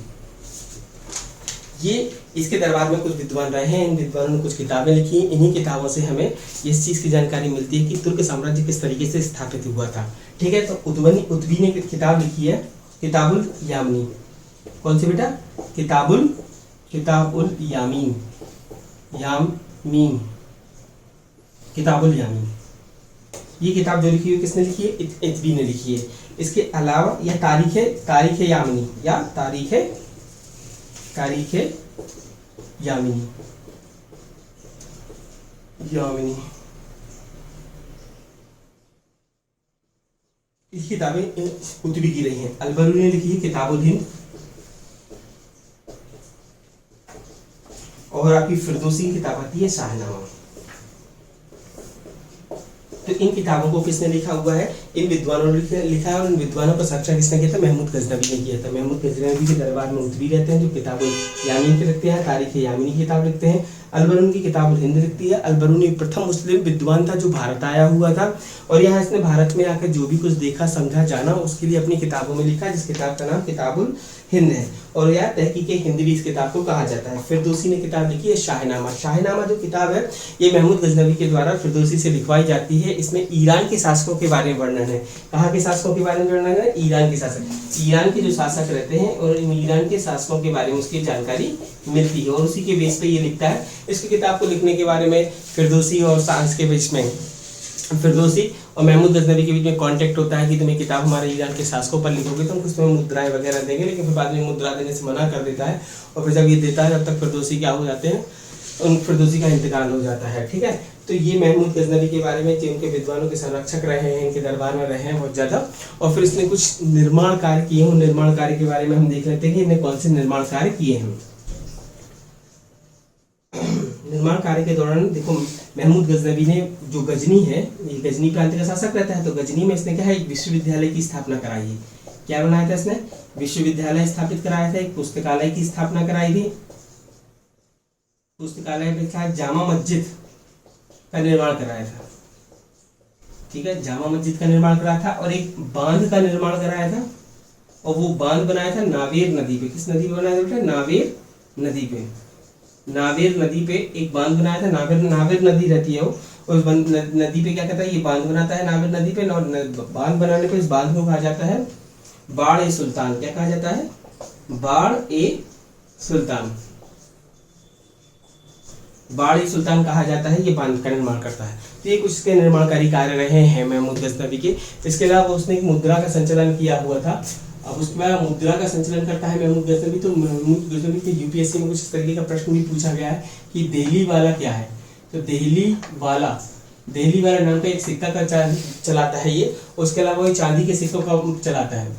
ये इसके दरबार में कुछ विद्वान रहे हैं। इन विद्वानों ने कुछ किताबें लिखी। इन्हीं किताबों से हमें इस चीज़ की जानकारी मिलती है कि तुर्क साम्राज्य किस तरीके से स्थापित हुआ था। ठीक है, तो उतबी ने किताब लिखी है, किताबुल यामीन। कौन सी बेटा? किताबुल यामीन, यामीन, किताबुल यामीन। ये किताब जो लिखी हुई किसने लिखी है? उतबी ने लिखी है। इसके अलावा यह तारीख यामिनी या तारीख यामिनी, इस किताबें उतबी की रही हैं। अलबरूनी ने लिखी है किताबुल हिंद, और आपकी फिरदौसी की किताब आती है शाहनामा। तो इन किताबों को किसने लिखा हुआ है? इन विद्वानों ने लिखा है, और इन विद्वानों का संरक्षण किसने किया था? महमूद गजनवी ने किया था। महमूद गजनवी के दरबार में उतबी रहते हैं, जो किताबुल यामीन की लिखते हैं, तारीख यामिनी की किताब लिखते हैं। अलबरूनी की किताबुल हिंद लिखती है। अलबरूनी प्रथम मुस्लिम विद्वान था जो भारत आया हुआ था, और यहाँ इसने भारत में आकर जो भी कुछ देखा, समझा, जाना, उसके लिए अपनी किताबों में लिखा, जिस किताब का नाम किताबुल हिंद है, और यह तहकीक हिंद भी इस किताब को कहा जाता है। फिरदौसी ने किताब लिखी है शाहनामा। शाहनामा जो किताब है, ये महमूद गजनवी के द्वारा फिरदौसी से लिखवाई जाती है। इसमें ईरान के शासकों के बारे में वर्णन है। कहाँ के शासकों के बारे में वर्णन है? ईरान के शासक, ईरान के जो शासक रहते हैं, और ईरान के शासकों के बारे में उसकी जानकारी मिलती है, और उसी के बेस पे ये लिखता है। इसकी किताब को लिखने के बारे में फिरदौसी और सांस के बीच में, फिरदौसी और महमूद गजनवी के बीच में कांटेक्ट होता है कि तुम ये किताब हमारे ईरान के शासकों पर लिखोगे तो हम कुछ तुम्हें मुद्राएं वगैरह देंगे, लेकिन फिर बाद में मुद्रा देने से मना कर देता है। और फिर जब ये देता है, तब तक फिरदौसी क्या हो जाते हैं? उन फिरदौसी का इंतकाल हो जाता है। ठीक है, तो ये महमूद गजनवी के बारे में, जो उनके विद्वानों के संरक्षक रहे हैं, इनके दरबार में रहे हैं बहुत ज़्यादा, और फिर इसने कुछ निर्माण कार्य किए हैं। उन निर्माण कार्य के बारे में हम देख लेते हैं कि इन्हें कौन से निर्माण कार्य किए हैं। निर्माण कार्य के दौरान देखो महमूद गजनवी ने जो गजनी है, ये गजनी प्रांत का शासक रहता है, तो गजनी में इसने क्या है, एक विश्वविद्यालय की स्थापना कराई है। क्या बनाया था इसने, विश्वविद्यालय स्थापित कराया था, एक पुस्तकालय की स्थापना कराई थी, पुस्तकालय के साथ जामा मस्जिद का निर्माण कराया था। ठीक है, जामा मस्जिद का निर्माण कराया था और एक बांध का निर्माण कराया था, और वो बांध बनाया था नावेर नदी पे। किस नदी पे बनाया था? नावेर नदी पे। नावेर नदी पे एक बांध बनाया था। नावेर नदी रहती है वो, उस नदी पे क्या कहता है, ये बांध बनाता है नावेर नदी पे, और बांध बनाने पे इस बांध को कहा जाता है बाड़ ए सुल्तान। क्या कहा जाता है? बाड़ ए सुल्तान। बाड़ ए सुल्तान कहा जाता है, ये बांध का निर्माण करता है। तो ये कुछ इसके निर्माणकारी कार्य रहे हैं महमूद गजनवी के। इसके अलावा उसने एक मुद्रा का संचालन किया हुआ था। अब उसके बाद मुद्रा का संचालन करता है महमूद गजनवी। तो महमूद गजनवी के यूपीएससी में कुछ इस तरीके का प्रश्न भी पूछा गया है कि देहली वाला क्या है। तो देहली वाला नाम का एक सिक्का का चलाता है ये। उसके अलावा वो चांदी के सिक्कों का चलाता है,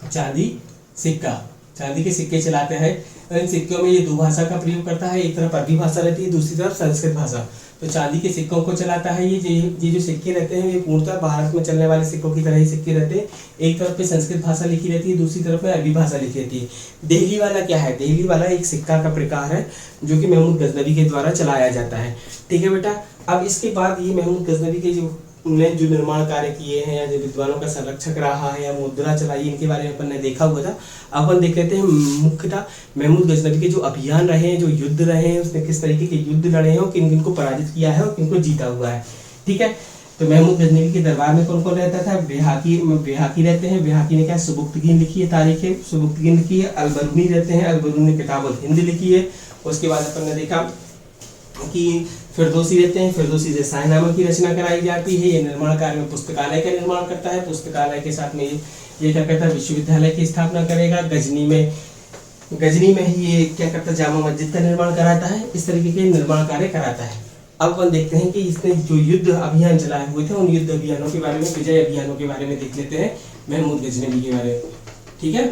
चांदी के सिक्के चलाते हैं। इन सिक्कों में ये दो भाषा का प्रयोग करता है, एक तरफ अरबी भाषा रहती है, दूसरी तरफ संस्कृत भाषा। तो चांदी के सिक्कों को चलाता है ये जो सिक्के रहते हैं ये पूर्णतः भारत में चलने वाले सिक्कों की तरह ही सिक्के रहते हैं। एक तरफ पे संस्कृत भाषा लिखी रहती है, दूसरी तरफ में अरबी भाषा लिखी रहती है। देहली वाला क्या है? देहली वाला एक सिक्का का प्रकार है जो कि महमूद गजनवी के द्वारा चलाया जाता है। ठीक है बेटा, अब इसके बाद ये महमूद गजनवी के जो निर्माण कार्य किए हैं या जो विद्वानों का संरक्षक रहा है या मुद्रा चलाई, इनके बारे में अपन ने देखा हुआ था। अब अपन देख लेते हैं मुख्यतः महमूद गजनवी के जो अभियान रहे हैं, जो युद्ध रहे हैं, उसने किस तरीके के युद्ध लड़े हैं और किन किन को पराजित किया है और किन को जीता हुआ है। ठीक है, तो महमूद गजनवी के दरबार में कौन कौन रहता था? बेहाकी रहते हैं। बेहाकी ने क्या सुबुक्तगीन लिखी है, तारीखें सुबुक्तगीन लिखी है। अलबरूनी रहते हैं, अलबरूनी ने किताब हिंद लिखी है। उसके बाद अपन ने देखा कि फिरदौसी रहते हैं, फिरदौसी से शाहनामा की रचना कराई जाती है। ये निर्माण कार्य में पुस्तकालय का निर्माण करता है, पुस्तकालय के साथ में ये क्या करता है, विश्वविद्यालय की स्थापना करेगा। गजनी में ही ये क्या करता है, जामा मस्जिद का निर्माण कराता है। इस तरीके के निर्माण कार्य कराता है। अब अपन देखते हैं कि इसने जो युद्ध अभियान चलाए हुए थे उन युद्ध अभियानों के बारे में, विजय अभियानों के बारे में देख लेते हैं महमूद गजनवी के बारे में। ठीक है,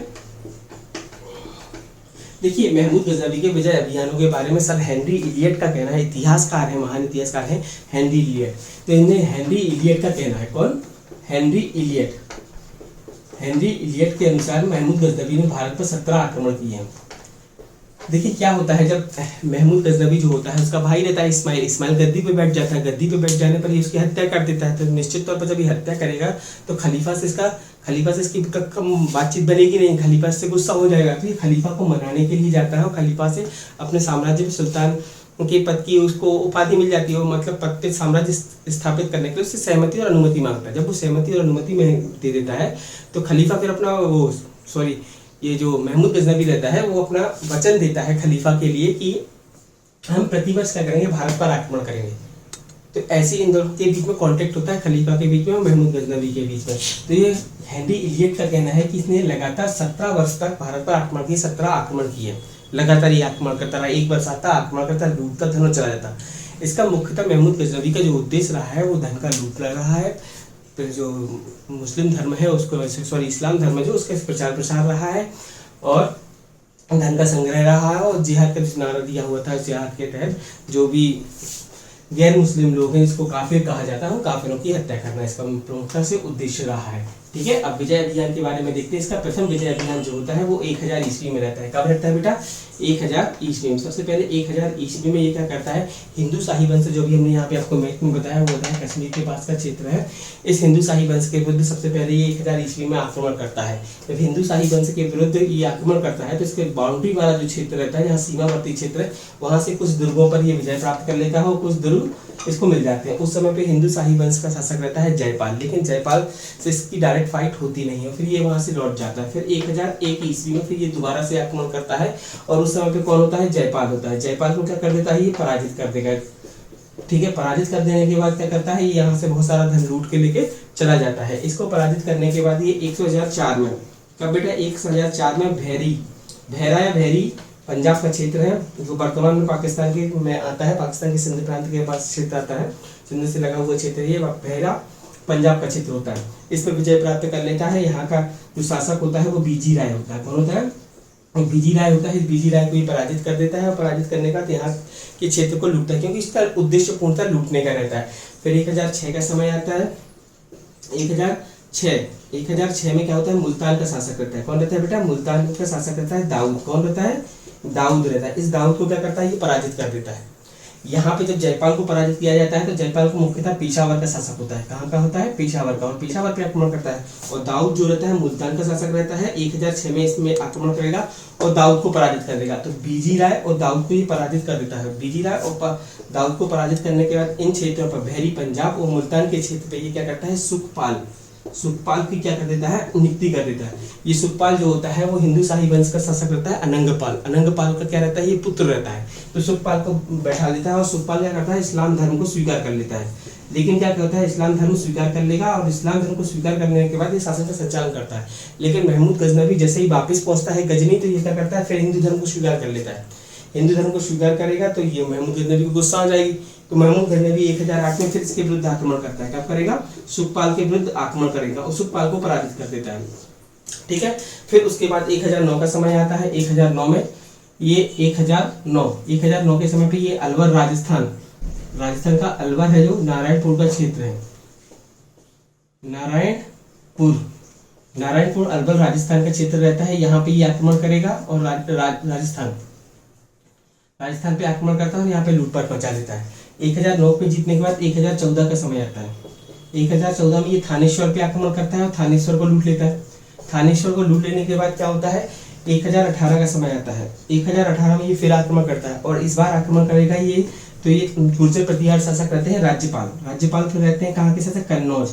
देखिए महमूद गजनवी के विजय अभियानों के बारे में सर हेनरी इलियट का कहना है, इतिहासकार है, महान इतिहासकार है हेनरी इलियट। तो इन्हें हेनरी इलियट का कहना है, कौन? हेनरी इलियट के अनुसार महमूद गजनवी ने भारत पर 17 आक्रमण किए हैं। देखिए क्या होता है, जब महमूद गजनवी जो होता है उसका भाई रहता है इस्माइल गद्दी पे बैठ जाता है। गद्दी पे बैठ जाने पर ये उसकी हत्या कर देता है। तो निश्चित तौर पर जब ये हत्या करेगा तो खलीफा से इसकी बातचीत बनेगी नहीं, खलीफा से गुस्सा हो जाएगा। तो ये खलीफा को मनाने के लिए जाता है और खलीफा से अपने साम्राज्य में सुल्तान के पद की उसको उपाधि मिल जाती है, मतलब पद पे साम्राज्य स्थापित करने के लिए उससे सहमति और अनुमति मांगता है। जब वो सहमति और अनुमति में दे देता है तो खलीफा फिर अपना ये जो महमूद गजनवी रहता है वो अपना वचन देता है खलीफा के लिए कि हम प्रतिवर्ष क्या करेंगे, भारत पर आक्रमण करेंगे। तो ऐसे इन दोनों के बीच में कॉन्टेक्ट होता है, खलीफा के बीच में और महमूद गजनवी के बीच में। तो ये हेनरी इलियट का कहना है कि इसने लगातार 17 वर्ष तक भारत पर आक्रमण किए, 17 आक्रमण किए। लगातार ये आक्रमण करता रहा, एक वर्ष आता आक्रमण करता, लूटता, धन चला जाता। इसका मुख्यतः महमूद गजनवी का जो उद्देश्य रहा है वो धन का लूट रहा है। फिर जो मुस्लिम धर्म है उसको इस्लाम धर्म है जो उसका प्रचार प्रसार रहा है और धन का संग्रह रहा है। और जिहाद का जो नारा दिया हुआ था, जिहाद के तहत जो भी गैर मुस्लिम लोग हैं इसको काफिर कहा जाता है, काफिरों की हत्या करना इसका प्रमुखता से उद्देश्य रहा है। ठीक है, अब विजय अभियान के बारे में देखते हैं। इसका प्रथम विजय अभियान जो होता है वो 1000 ईस्वी में रहता है। कब रहता है बेटा? 1000 ईस्वी में। सबसे पहले 1000 ईस्वी में ये क्या करता है, हिंदू शाही वंश जो भी हमने यहाँ पे आपको मैप में बताया वो है कश्मीर के पास का क्षेत्र है। इस हिंदू शाही वंश के विरुद्ध सबसे पहले ये 1000 ईस्वी में आक्रमण करता है। जब हिंदू शाही वंश के विरुद्ध ये आक्रमण करता है तो इसके बाउंड्री वाला जो क्षेत्र रहता है, जहाँ सीमावर्ती क्षेत्र है, वहां से कुछ दुर्गों पर ये विजय प्राप्त कर लेता है और कुछ दुर्ग इसको मिल जाते हैं। उस समय पे हिंदू शाही वंश का शासक रहता है जयपाल, लेकिन जयपाल से इसकी डायरेक्ट फाइट होती नहीं है। फिर ये वहां से लौट जाता है। फिर 1001 ईस्वी में फिर ये दोबारा से आक्रमण करता है और उस समय पे कौन होता है? जयपाल होता है। जयपाल को क्या कर देता है? ये पराजित कर देगा। ठीक है, पराजित कर देने के बाद क्या करता है, ये यहाँ से बहुत सारा धन लूट के लेके चला जाता है। इसको पराजित करने के बाद ये 1004 में, कब बेटा? 1004 में भैरा या भैरी पंजाब का क्षेत्र है जो वर्तमान में पाकिस्तान के में आता है, पाकिस्तान के सिंध प्रांत के पास क्षेत्र आता है, सिंध से लगा हुआ क्षेत्र, ये भैरा पंजाब का क्षेत्र होता है। इस पर विजय प्राप्त कर लेता है। यहाँ का जो शासक होता है वो बीजी राय होता है। कौन होता है? और बीजी राय होता है, इस बीजी राय को ये पराजित कर देता है और पराजित करने का यहाँ के क्षेत्र को लूटता है, क्योंकि इसका उद्देश्य पूर्णतः लूटने का रहता है। फिर 1006 का समय आता है। 1006 में क्या होता है, मुल्तान का शासक रहता है। कौन रहता है बेटा, मुल्तान का शासक रहता है दाऊद। कौन रहता है, दाऊद रहता है। इस दाऊद को क्या करता है, ये पराजित कर देता है। यहाँ पे जब जयपाल को पराजित किया जाता है तो जयपाल को मुख्यतः पेशावर का शासक होता है। कहाँ का होता है, पेशावर का, और पेशावर पे आक्रमण करता है। और दाऊद जो रहता है मुल्तान का शासक रहता है। 1006 में इसमें आक्रमण करेगा और दाऊद को पराजित कर देगा। तो बीजी राय और दाऊद को ये पराजित कर देता है। बीजी राय और दाऊद को पराजित करने के बाद इन क्षेत्रों पर बहरी पंजाब और मुल्तान के क्षेत्र पे ये क्या करता है, सुखपाल की क्या कर देता है, नियुक्ति कर देता है। ये सुखपाल जो होता है वो हिंदू शाही वंश का शासक रहता है। अनंगपाल का क्या रहता है, ये पुत्र रहता है। तो सुखपाल को बैठा लेता है और सुखपाल क्या करता है, इस्लाम धर्म को स्वीकार कर लेता है। लेकिन क्या होता है, इस्लाम धर्म स्वीकार कर लेगा और इस्लाम धर्म को स्वीकार करने के बाद ये शासन का संचालन करता है। लेकिन महमूद गजनवी जैसे ही वापस पहुंचता है गजनी, तो ये क्या करता है, फिर हिंदू धर्म को स्वीकार कर लेता है। हिंदू धर्म को स्वीकार करेगा तो ये महमूद गजनवी को गुस्सा आ जाएगी। तो महमूद गजनवी 1008 में फिर इसके विरुद्ध आक्रमण करता है। क्या करेगा, सुखपाल के विरुद्ध आक्रमण करेगा और सुखपाल को पराजित कर देता है। ठीक है। फिर उसके बाद 1009 का समय आता है। 1009 में ये 1009 के समय पे ये अलवर राजस्थान का अलवर है जो नारायणपुर का क्षेत्र है। नारायणपुर अलवर राजस्थान का क्षेत्र रहता है। यहाँ पे ये आक्रमण करेगा और राजस्थान पे आक्रमण करता है और यहाँ पे लूटपाट मचा देता है। 1009 पे जीतने के बाद 1014 का समय आता है। 1014 में ये थानेश्वर पे आक्रमण करता है और थानेश्वर को लूट लेता है। थानेश्वर को लूट लेने के बाद क्या होता है, 1018 का समय आता है। 1018 में ये फिर आक्रमण करता है और इस बार आक्रमण करेगा ये, तो ये गुर्जर प्रतिहार शासक रहते हैं राज्यपाल फिर रहते हैं कहाँ के शासक, कन्नौज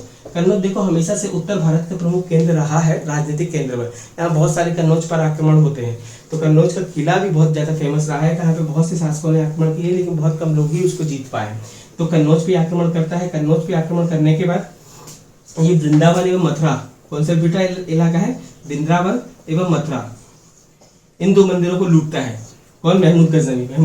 देखो हमेशा से उत्तर भारत का प्रमुख केंद्र रहा है, राजनीतिक केंद्र में। यहाँ बहुत सारे कन्नौज पर आक्रमण होते हैं। तो कन्नौज का किला भी बहुत ज्यादा फेमस रहा है, यहाँ पे बहुत से शासकों ने आक्रमण किए लेकिन बहुत कम लोग ही उसको जीत पाए। तो कन्नौज पे आक्रमण करता है। कन्नौज पे आक्रमण करने के बाद ये वृंदावन एवं मथुरा, कौन सा बेटा इलाका है, वृंदावन एवं मथुरा, इन दो मंदिरों को लूटता है। कौन, महमूद गजनवी क्या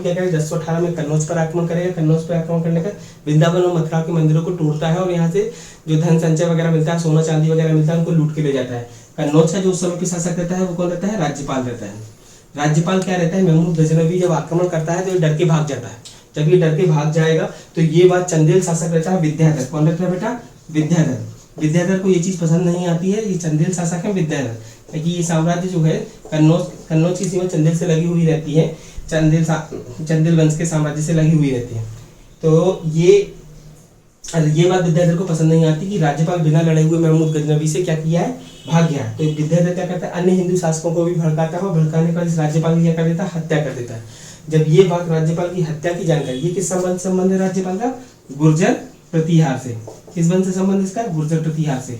करेगा, 1018 में कन्नौज पर आक्रमण करेगा। कन्नौज पर आक्रमण करने का वृंदावन और मथुरा के मंदिरों को तोड़ता है और यहाँ से जो धन संचय वगैरह मिलता है, सोना चांदी वगैरह मिलता है, उनको लूट के ले जाता है। कन्नौज का जो उस समय पे शासक रहता है वो कौन रहता है, राज्यपाल रहता है। राज्यपाल क्या रहता है, महमूद गजनवी जब आक्रमण करता है तो ये डर के भाग जाता है। जब ये डर के भाग जाएगा तो ये बात चंदेल शासक रहता है विद्याधर। कौन रहता है बेटा, विद्याधर को ये चीज पसंद नहीं आती है। ये चंदेल शासक है विद्याधर, क्योंकि ये साम्राज्य जो है कन्नौज की सीमा चंदेल से लगी हुई रहती है, चंदेल वंश के साम्राज्य से लगी हुई रहती है। तो ये बात विद्याधर को पसंद नहीं आती कि राज्यपाल बिना लड़े हुए महमूद गजनवी से क्या किया है, भाग गया। तो विद्याधर क्या करता है, अन्य हिंदू शासकों को भी भड़काता है और भड़काने पर इस राज्यपाल की क्या कर देता है, हत्या कर देता है। जब ये बात राज्यपाल की हत्या की जानकारी, ये किस संबंध है राज्यपाल का, गुर्जर प्रतिहार से। किस वंश से संबंध इसका, गुर्जर प्रतिहार से।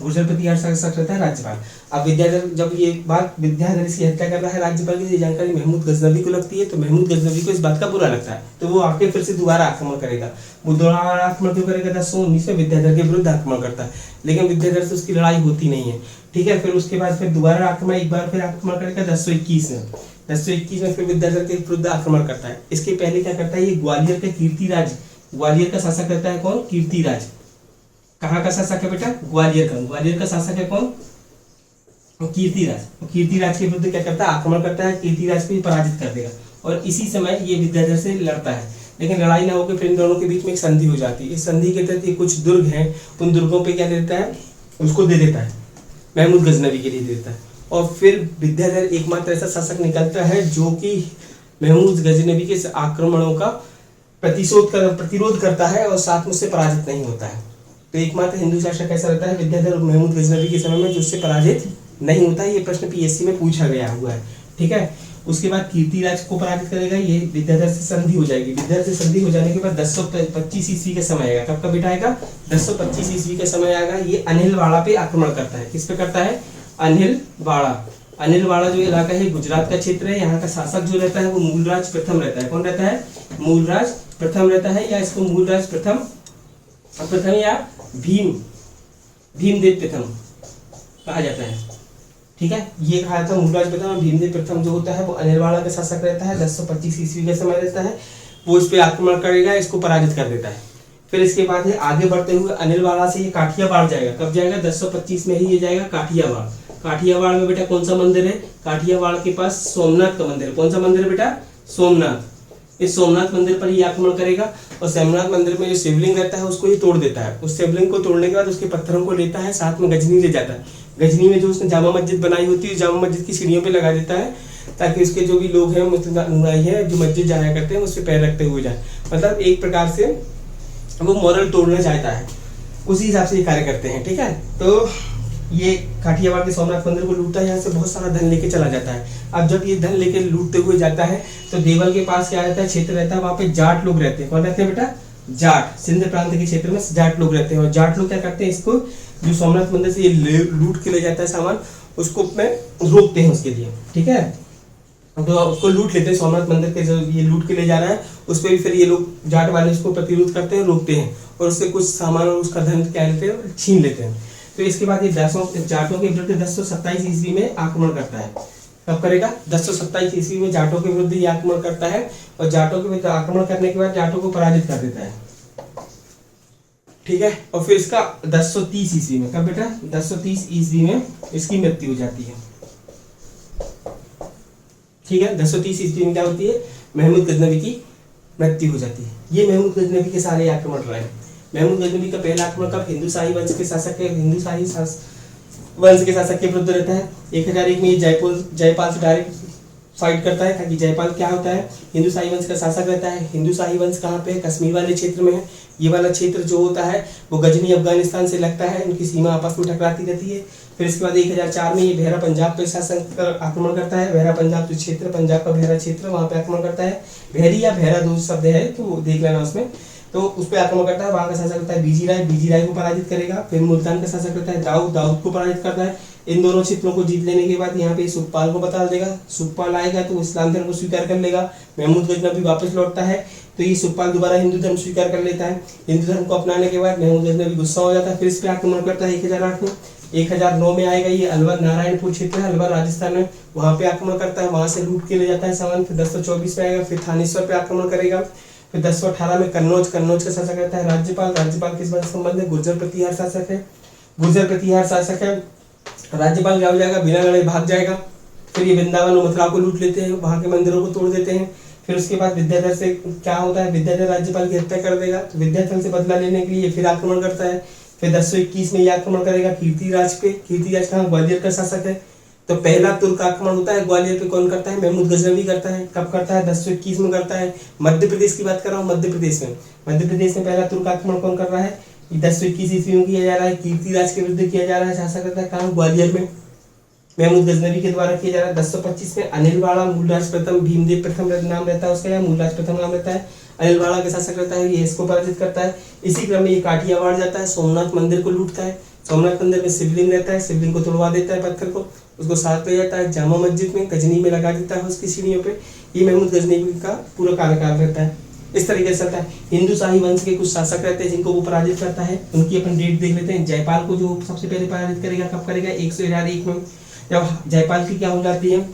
गुर्जर प्रतिहार शासक रहता है राज्यपाल। अब विद्याधर जब ये बात विद्याधर इसकी हत्या कर रहा है राज्यपाल की जानकारी महमूद गजनवी को लगती है, तो महमूद गजनवी को इस बात का बुरा लगता है। तो वो आके फिर से दोबारा आक्रमण करेगा। वो दोबारा आक्रमण क्यों करेगा, 1019 में विद्याधर के विरुद्ध आक्रमण करता है, लेकिन विद्याधर से उसकी लड़ाई होती नहीं है। ठीक है। फिर उसके बाद फिर दोबारा आक्रमण, एक बार फिर आक्रमण करेगा 1021 में। 1021 में फिर विद्याधर के विरुद्ध आक्रमण करता है। इसके पहले क्या करता है, ये ग्वालियर का कीर्तिराज, ग्वालियर का शासक रहता है कौन, कीर्तिराज। कहाँ का शासक है बेटा, ग्वालियर का शासक है कौन, कीर्तिराज के विरुद्ध क्या करता है, आक्रमण करता है। कीर्तिराज को पराजित कर देगा और इसी समय ये विद्याधर से लड़ता है, लेकिन लड़ाई ना होकर फिर इन दोनों के बीच में एक संधि हो जाती है। इस संधि के तहत कुछ दुर्ग हैं, उन दुर्गों पे क्या दे देता है, उसको दे देता है, महमूद गजनवी के लिए दे देता है। और फिर विद्याधर एकमात्र ऐसा शासक निकलता है जो कि महमूद गजनवी के आक्रमणों का प्रतिरोध करता है और साथ में उससे पराजित नहीं होता है। तो एकमात्र हिंदू शासक ऐसा रहता है विद्याधर और महमूद गजनवी के समय में जो उससे पराजित नहीं होता है। ये प्रश्न पीएससी में पूछा गया हुआ है। ठीक है। उसके बाद कीर्तिराज को पराजित करेगा, ये विद्याधर से संधि हो जाएगी। विद्याधर से संधि हो जाने के बाद 1025 ईस्वी का समय आएगा। कब का बेटा आएगा, 1025 ईस्वी का समय आएगा। ये अनिलवाड़ा पे आक्रमण करता है। किस पे करता है, अनिलवाड़ा जो इलाका है गुजरात का क्षेत्र है। यहाँ का शासक जो रहता है वो मूलराज प्रथम रहता है। कौन रहता है, मूलराज प्रथम रहता है, या इसको मूलराज प्रथम या भीमदेव प्रथम कहा जाता है। ठीक है। ये कहा था मूलराज प्रथम। भीमदेव प्रथम जो होता है वो अनिलवाड़ा का शासक रहता है, 1025 ईस्वी का समय रहता है। वो इस पे आक्रमण करेगा, इसको पराजित कर देता है। फिर इसके बाद है आगे बढ़ते हुए अनिलवाड़ा से ये काठियावाड़ जाएगा। कब जाएगा, 1025 में ही ये जाएगा काठियावाड़। काठियावाड़ में बेटा कौन सा मंदिर है? काठियावाड़ के पास सोमनाथ का मंदिर है। कौन सा मंदिर है बेटा? सोमनाथ। इस सोमनाथ मंदिर पर ही आक्रमण करेगा और सोमनाथ मंदिर में जो शिवलिंग रहता है उसको ही तोड़ देता है। उस शिवलिंग को तोड़ने के बाद उसके पत्थरों को लेता है, साथ में गजनी ले जाता है। गजनी में जो उसने जामा मस्जिद बनाई होती है, जामा मस्जिद की सीढ़ियों पे लगा देता है ताकि उसके जो भी लोग हैं मुस्लिम अनुयायी हैं जो मस्जिद जाया करते हैं उस पर पैर रखते हुए जाए। मतलब एक प्रकार से वो मॉरल तोड़ना चाहता है, उसी हिसाब से ये कार्य करते हैं। ठीक है, तो ये काठियावाड़ के सोमनाथ मंदिर को लूटता है, यहाँ से बहुत सारा धन लेके चला जाता है। अब जब ये धन लेके लूटते हुए जाता है तो देवल के पास क्या रहता है? क्षेत्र रहता है, वहाँ पे जाट लोग रहते हैं। कौन रहते हैं बेटा? जाट। सिंध प्रांत के क्षेत्र में जाट लोग रहते हैं और जाट लोग क्या करते हैं? इसको जो सोमनाथ मंदिर से ये लूट के ले जाता है सामान, उसको में रोकते हैं उसके लिए। ठीक है, तो उसको लूट लेते हैं। सोमनाथ मंदिर के जो ये लूट के ले जा रहा है उस पर भी फिर ये लोग जाट वाले उसको प्रतिरोध करते हैं, रोकते हैं और उससे कुछ सामान और उसका धन क्या लेते हैं? छीन लेते हैं। तो इसके बाद ये जाटों के विरुद्ध 1027 ईस्वी में आक्रमण करता है। कब करेगा? 1027 ईस्वी में जाटों के विरुद्ध ये आक्रमण करता है और जाटों के विरुद्ध आक्रमण करने के बाद जाटों को पराजित कर देता है। ठीक है, और फिर इसका 1030 ईस्वी में, कब बेटा? 1030 ईस्वी में इसकी मृत्यु हो जाती है। ठीक है, 1030 ईस्वी में क्या होती है? महमूद गजनवी की मृत्यु हो जाती है। ये महमूद गजनवी के सारे आक्रमण रहे। महमूद गजनवी का पहला आक्रमण कब? हिंदू शाही वंश के शासक के विरुद्ध रहता है। 1001 में ये जयपाल से डायरेक्ट फाइट करता है, ताकि जयपाल क्या होता है? हिंदू शाही वंश का शासक रहता है। हिंदू शाही वंश कहाँ पे है? कश्मीर वाले क्षेत्र में है। ये वाला क्षेत्र जो होता है वो गजनी अफगानिस्तान से लगता है, उनकी सीमा आपस में टकराती रहती है। फिर इसके बाद 1004 में ये बहरा पंजाब पे शासन पर आक्रमण करता है। बहरा पंजाब जो क्षेत्र, पंजाब का बहरा क्षेत्र, वहाँ पे आक्रमण करता है। बहरी या बहरा दो शब्द है तो देख लेना उसमें। तो उस पर आक्रमण करता है। वहाँ का शासक रहता है बीजी राय, बीजी राय को पराजित करेगा। फिर मुल्तान का शासक रहता है दाऊद, दाऊद को पराजित करता है। इन दोनों क्षेत्रों को जीत लेने के बाद यहाँ पे सुखपाल को बता देगा। सुखपाल आएगा तो इस्लाम धर्म को स्वीकार कर लेगा। महमूद गजनवी वापस लौटता है तो ये सुखपाल दोबारा हिंदू धर्म स्वीकार कर लेता है। हिंदू धर्म को अपनाने के बाद महमूद गजनवी गुस्सा हो जाता है, फिर इस पर आक्रमण करता है 1008 में। 1009 में आएगा ये अलवर, नारायणपुर क्षेत्र है अलवर राजस्थान में, वहाँ पे आक्रमण करता है, वहाँ से लूट के ले जाता है सामान। फिर 1024 में आएगा, फिर थानेश्वर पे आक्रमण करेगा। फिर 1018 में कन्नौज का शासक रहता है राज्यपाल। राज्यपाल किस बात से संबंध है? गुर्जर प्रतिहार शासक है। गुर्जर प्रतिहार शासक है। राज्यपाल क्या हो जाएगा? बिना लड़े भाग जाएगा। फिर ये वृंदावन और मथुरा को लूट लेते हैं, वहाँ के मंदिरों को तोड़ देते हैं। फिर उसके बाद विद्याधर से क्या होता है? विद्याधर राज्यपाल की हत्या कर देगा। तो विद्याधर से बदला लेने के लिए फिर आक्रमण करता है। फिर 1021 में ये आक्रमण करेगा कीर्तिराज पे। कीर्तिराज कहाँ? ग्वालियर का शासक है। तो पहला तुर्क आक्रमण होता है ग्वालियर पे, कौन करता है? महमूद गजनवी करता है। कब करता है? 1021 में करता है। मध्य प्रदेश की बात कर रहा हूँ, मध्य प्रदेश में पहला तुर्क आक्रमण कौन कर रहा है? 1021 ईस्वी में किया जा रहा है। कीर्तिराज के विरुद्ध किया जा रहा है। शासक रहता है कहाँ? ग्वालियर में, महमूद गजनवी के द्वारा किया जा रहा है। 1025 में अनिलवाड़ा मूलराज प्रथम, भीमदेव प्रथम नाम रहता है उसका, या मूलराज प्रथम नाम रहता है। अनिलवाड़ा के शासक रहता है, ये इसको पराजित करता है। इसी क्रम में ये काठियावाड़ जाता है, सोमनाथ मंदिर को लूटता है। सोमनाथ मंदिर में शिवलिंग रहता है, शिवलिंग को तोड़वा देता है, पत्थर को उसको साथ ले जाता है, जामा मस्जिद में गजनी में लगा देता है उसकी सीढ़ियों पे। ये महमूद गजनवी का पूरा कार्यकाल रहता है। इस तरीके से चलता है। हिंदू शाही वंश के कुछ शासक रहते हैं जिनको वो पराजित करता है, उनकी अपन डेट देख लेते हैं। जयपाल को जो सबसे पहले पराजित करेगा, कब करेगा? 1001 में, जब जयपाल की क्या हो जाती है?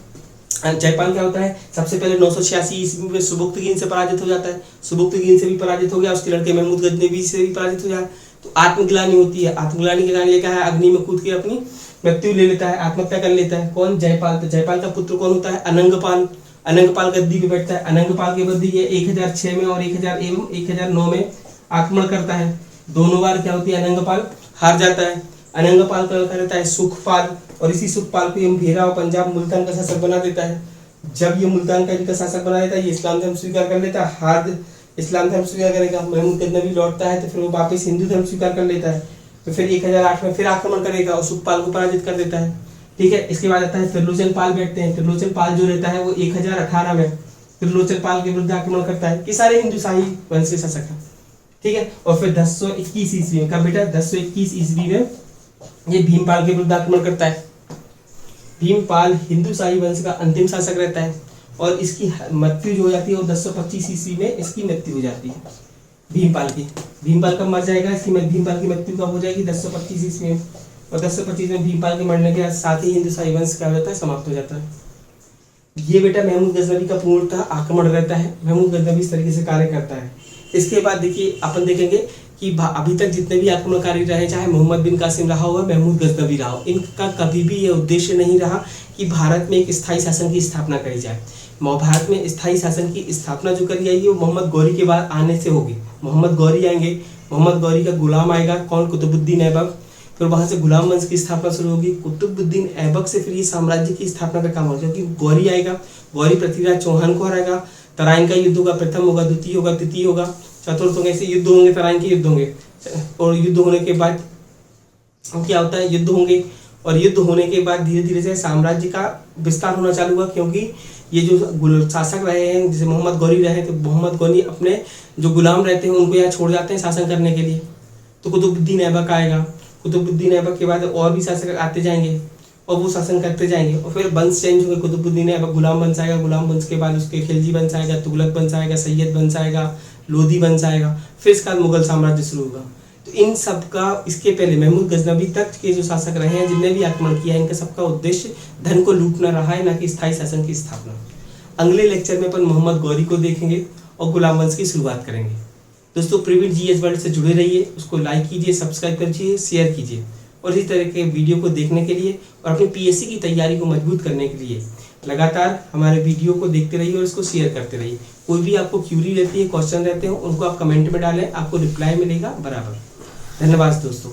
जयपाल क्या होता है? सबसे पहले 986 ईस्वी में सुबुक्तगीन से पराजित हो जाता है। सुबुक्तगीन से भी पराजित हो गया, उसके लड़के महमूद गजनवी से भी पराजित हो जाए तो आत्मग्लानि होती है। आत्मग्लानि के कारण ये क्या है? अग्नि में कूद के अपनी मृत्यु ले लेता है, आत्महत्या कर लेता है। कौन? जयपाल। तो जयपाल का पुत्र कौन होता है? अनंगपाल। अनंगपाल गद्दी पे बैठता है। अनंगपाल के विरुद्ध ये 1006 में और 1009 में आक्रमण करता है। दोनों बार क्या होती है? अनंगपाल हार जाता है। अनंगपाल का रहता है सुखपाल, और इसी सुखपाल को ये भेरा और पंजाब मुल्तान का शासक बना देता है। जब ये मुल्तान का इनका शासक बना देता है, ये इस्लाम धर्म स्वीकार कर लेता है। हार्द इस्लाम धर्म स्वीकार करेगा। महमूद गजनवी लौटता है तो फिर वो वापस हिंदू धर्म स्वीकार कर लेता है। तो फिर 1008 में फिर आक्रमण करेगा और सुखपाल को पराजित कर देता है। ठीक है, इसके बाद आता है त्रिलोचन पाल बैठते हैं। त्रिलोचन पाल जो रहता है वो 1018 में त्रिलोचन पाल के विरुद्ध आक्रमण करता है। ये सारे हिंदू शाही वंश के शासक हैं। ठीक है, और फिर 1021 ईस्वी में, कब बेटा? 1021 ईस्वी में ये भीमपाल के विरुद्ध आक्रमण करता है। भीमपाल हिंदू शाही वंश का अंतिम शासक रहता है और इसकी मृत्यु जो हो जाती है वो 1025 ईस्वी में इसकी मृत्यु हो जाती है भीमपाल की। भीमपाल कब मर जाएगा? भीमपाल की मृत्यु कब हो जाएगी? 1025 ईस्वी में। और 1025 में भीमपाल के मरने के साथ ही हिंदू शाही वंश क्या हो जाता है? समाप्त हो जाता है। ये बेटा महमूद गजनवी का पूर्णतः आक्रमण रहता है। महमूद गजनवी इस तरीके से कार्य करता है। इसके बाद देखिए अपन देखेंगे कि अभी तक जितने भी आक्रमणकारी रहे, चाहे मोहम्मद बिन कासिम रहा हो, महमूद गजनवी रहा हो, इनका कभी भी ये उद्देश्य नहीं रहा कि भारत में एक स्थायी शासन की स्थापना करी जाए। भारत में स्थायी शासन की स्थापना जो करी जाएगी वो मोहम्मद गौरी के बाद आने से होगी। मोहम्मद गौरी आएंगे, मोहम्मद गौरी का गुलाम आएगा कौन, कुतुबुद्दीन ऐबक, फिर वहाँ से गुलाम वंश की स्थापना शुरू होगी। कुतुबुद्दीन ऐबक से फिर ये साम्राज्य की स्थापना का काम होगा, क्योंकि गौरी आएगा, गौरी पृथ्वीराज चौहान को हराएगा, तराइन का युद्ध होगा, प्रथम होगा, द्वितीय होगा, तृतीय होगा, चतुर्थ होंगे, ऐसे युद्ध होंगे, तराइन के युद्ध होंगे। और युद्ध होने के बाद क्या होता है, युद्ध होंगे, और युद्ध होने के बाद धीरे धीरे से साम्राज्य का विस्तार होना चालू हुआ, क्योंकि ये जो शासक रहे हैं जैसे मोहम्मद गौरी रहे, तो मोहम्मद गौरी अपने जो गुलाम रहते हैं उनको यहाँ छोड़ जाते हैं शासन करने के लिए। तो कुतुबुद्दीन ऐबक आएगा, कुतुबुद्दीन ऐबक के बाद और भी शासक आते जाएंगे और वो शासन करते जाएंगे, और फिर वंश चेंज होंगे। कुतुबुद्दीन ऐबक गुलाम वंश आएगा, गुलाम वंश के बाद उसके खिलजी वंश आएगा, तुगलक वंश आएगा, सैयद वंश आएगा, लोधी वंश आएगा, फिर इसके बाद मुगल साम्राज्य शुरू होगा। तो इन सब का, इसके पहले महमूद गजनवी तक के जो शासक रहे हैं, जिनने भी आक्रमण किया है, इनका सबका उद्देश्य धन को लूटना रहा है, ना कि स्थायी शासन की स्थापना। अगले लेक्चर में अपन मोहम्मद गौरी को देखेंगे और गुलाम वंश की शुरुआत करेंगे। दोस्तों प्रवीण जीएस वर्ल्ड से जुड़े रहिए, उसको लाइक कीजिए, सब्सक्राइब कीजिए, शेयर कीजिए, और इसी तरह के वीडियो को देखने के लिए और अपनी पीएससी की तैयारी को मजबूत करने के लिए लगातार हमारे वीडियो को देखते रहिए और इसको शेयर करते रहिए। कोई भी आपको क्यूरी रहती है, क्वेश्चन रहते हो, उनको आप कमेंट में डालें, आपको रिप्लाई मिलेगा बराबर। धन्यवाद दोस्तों।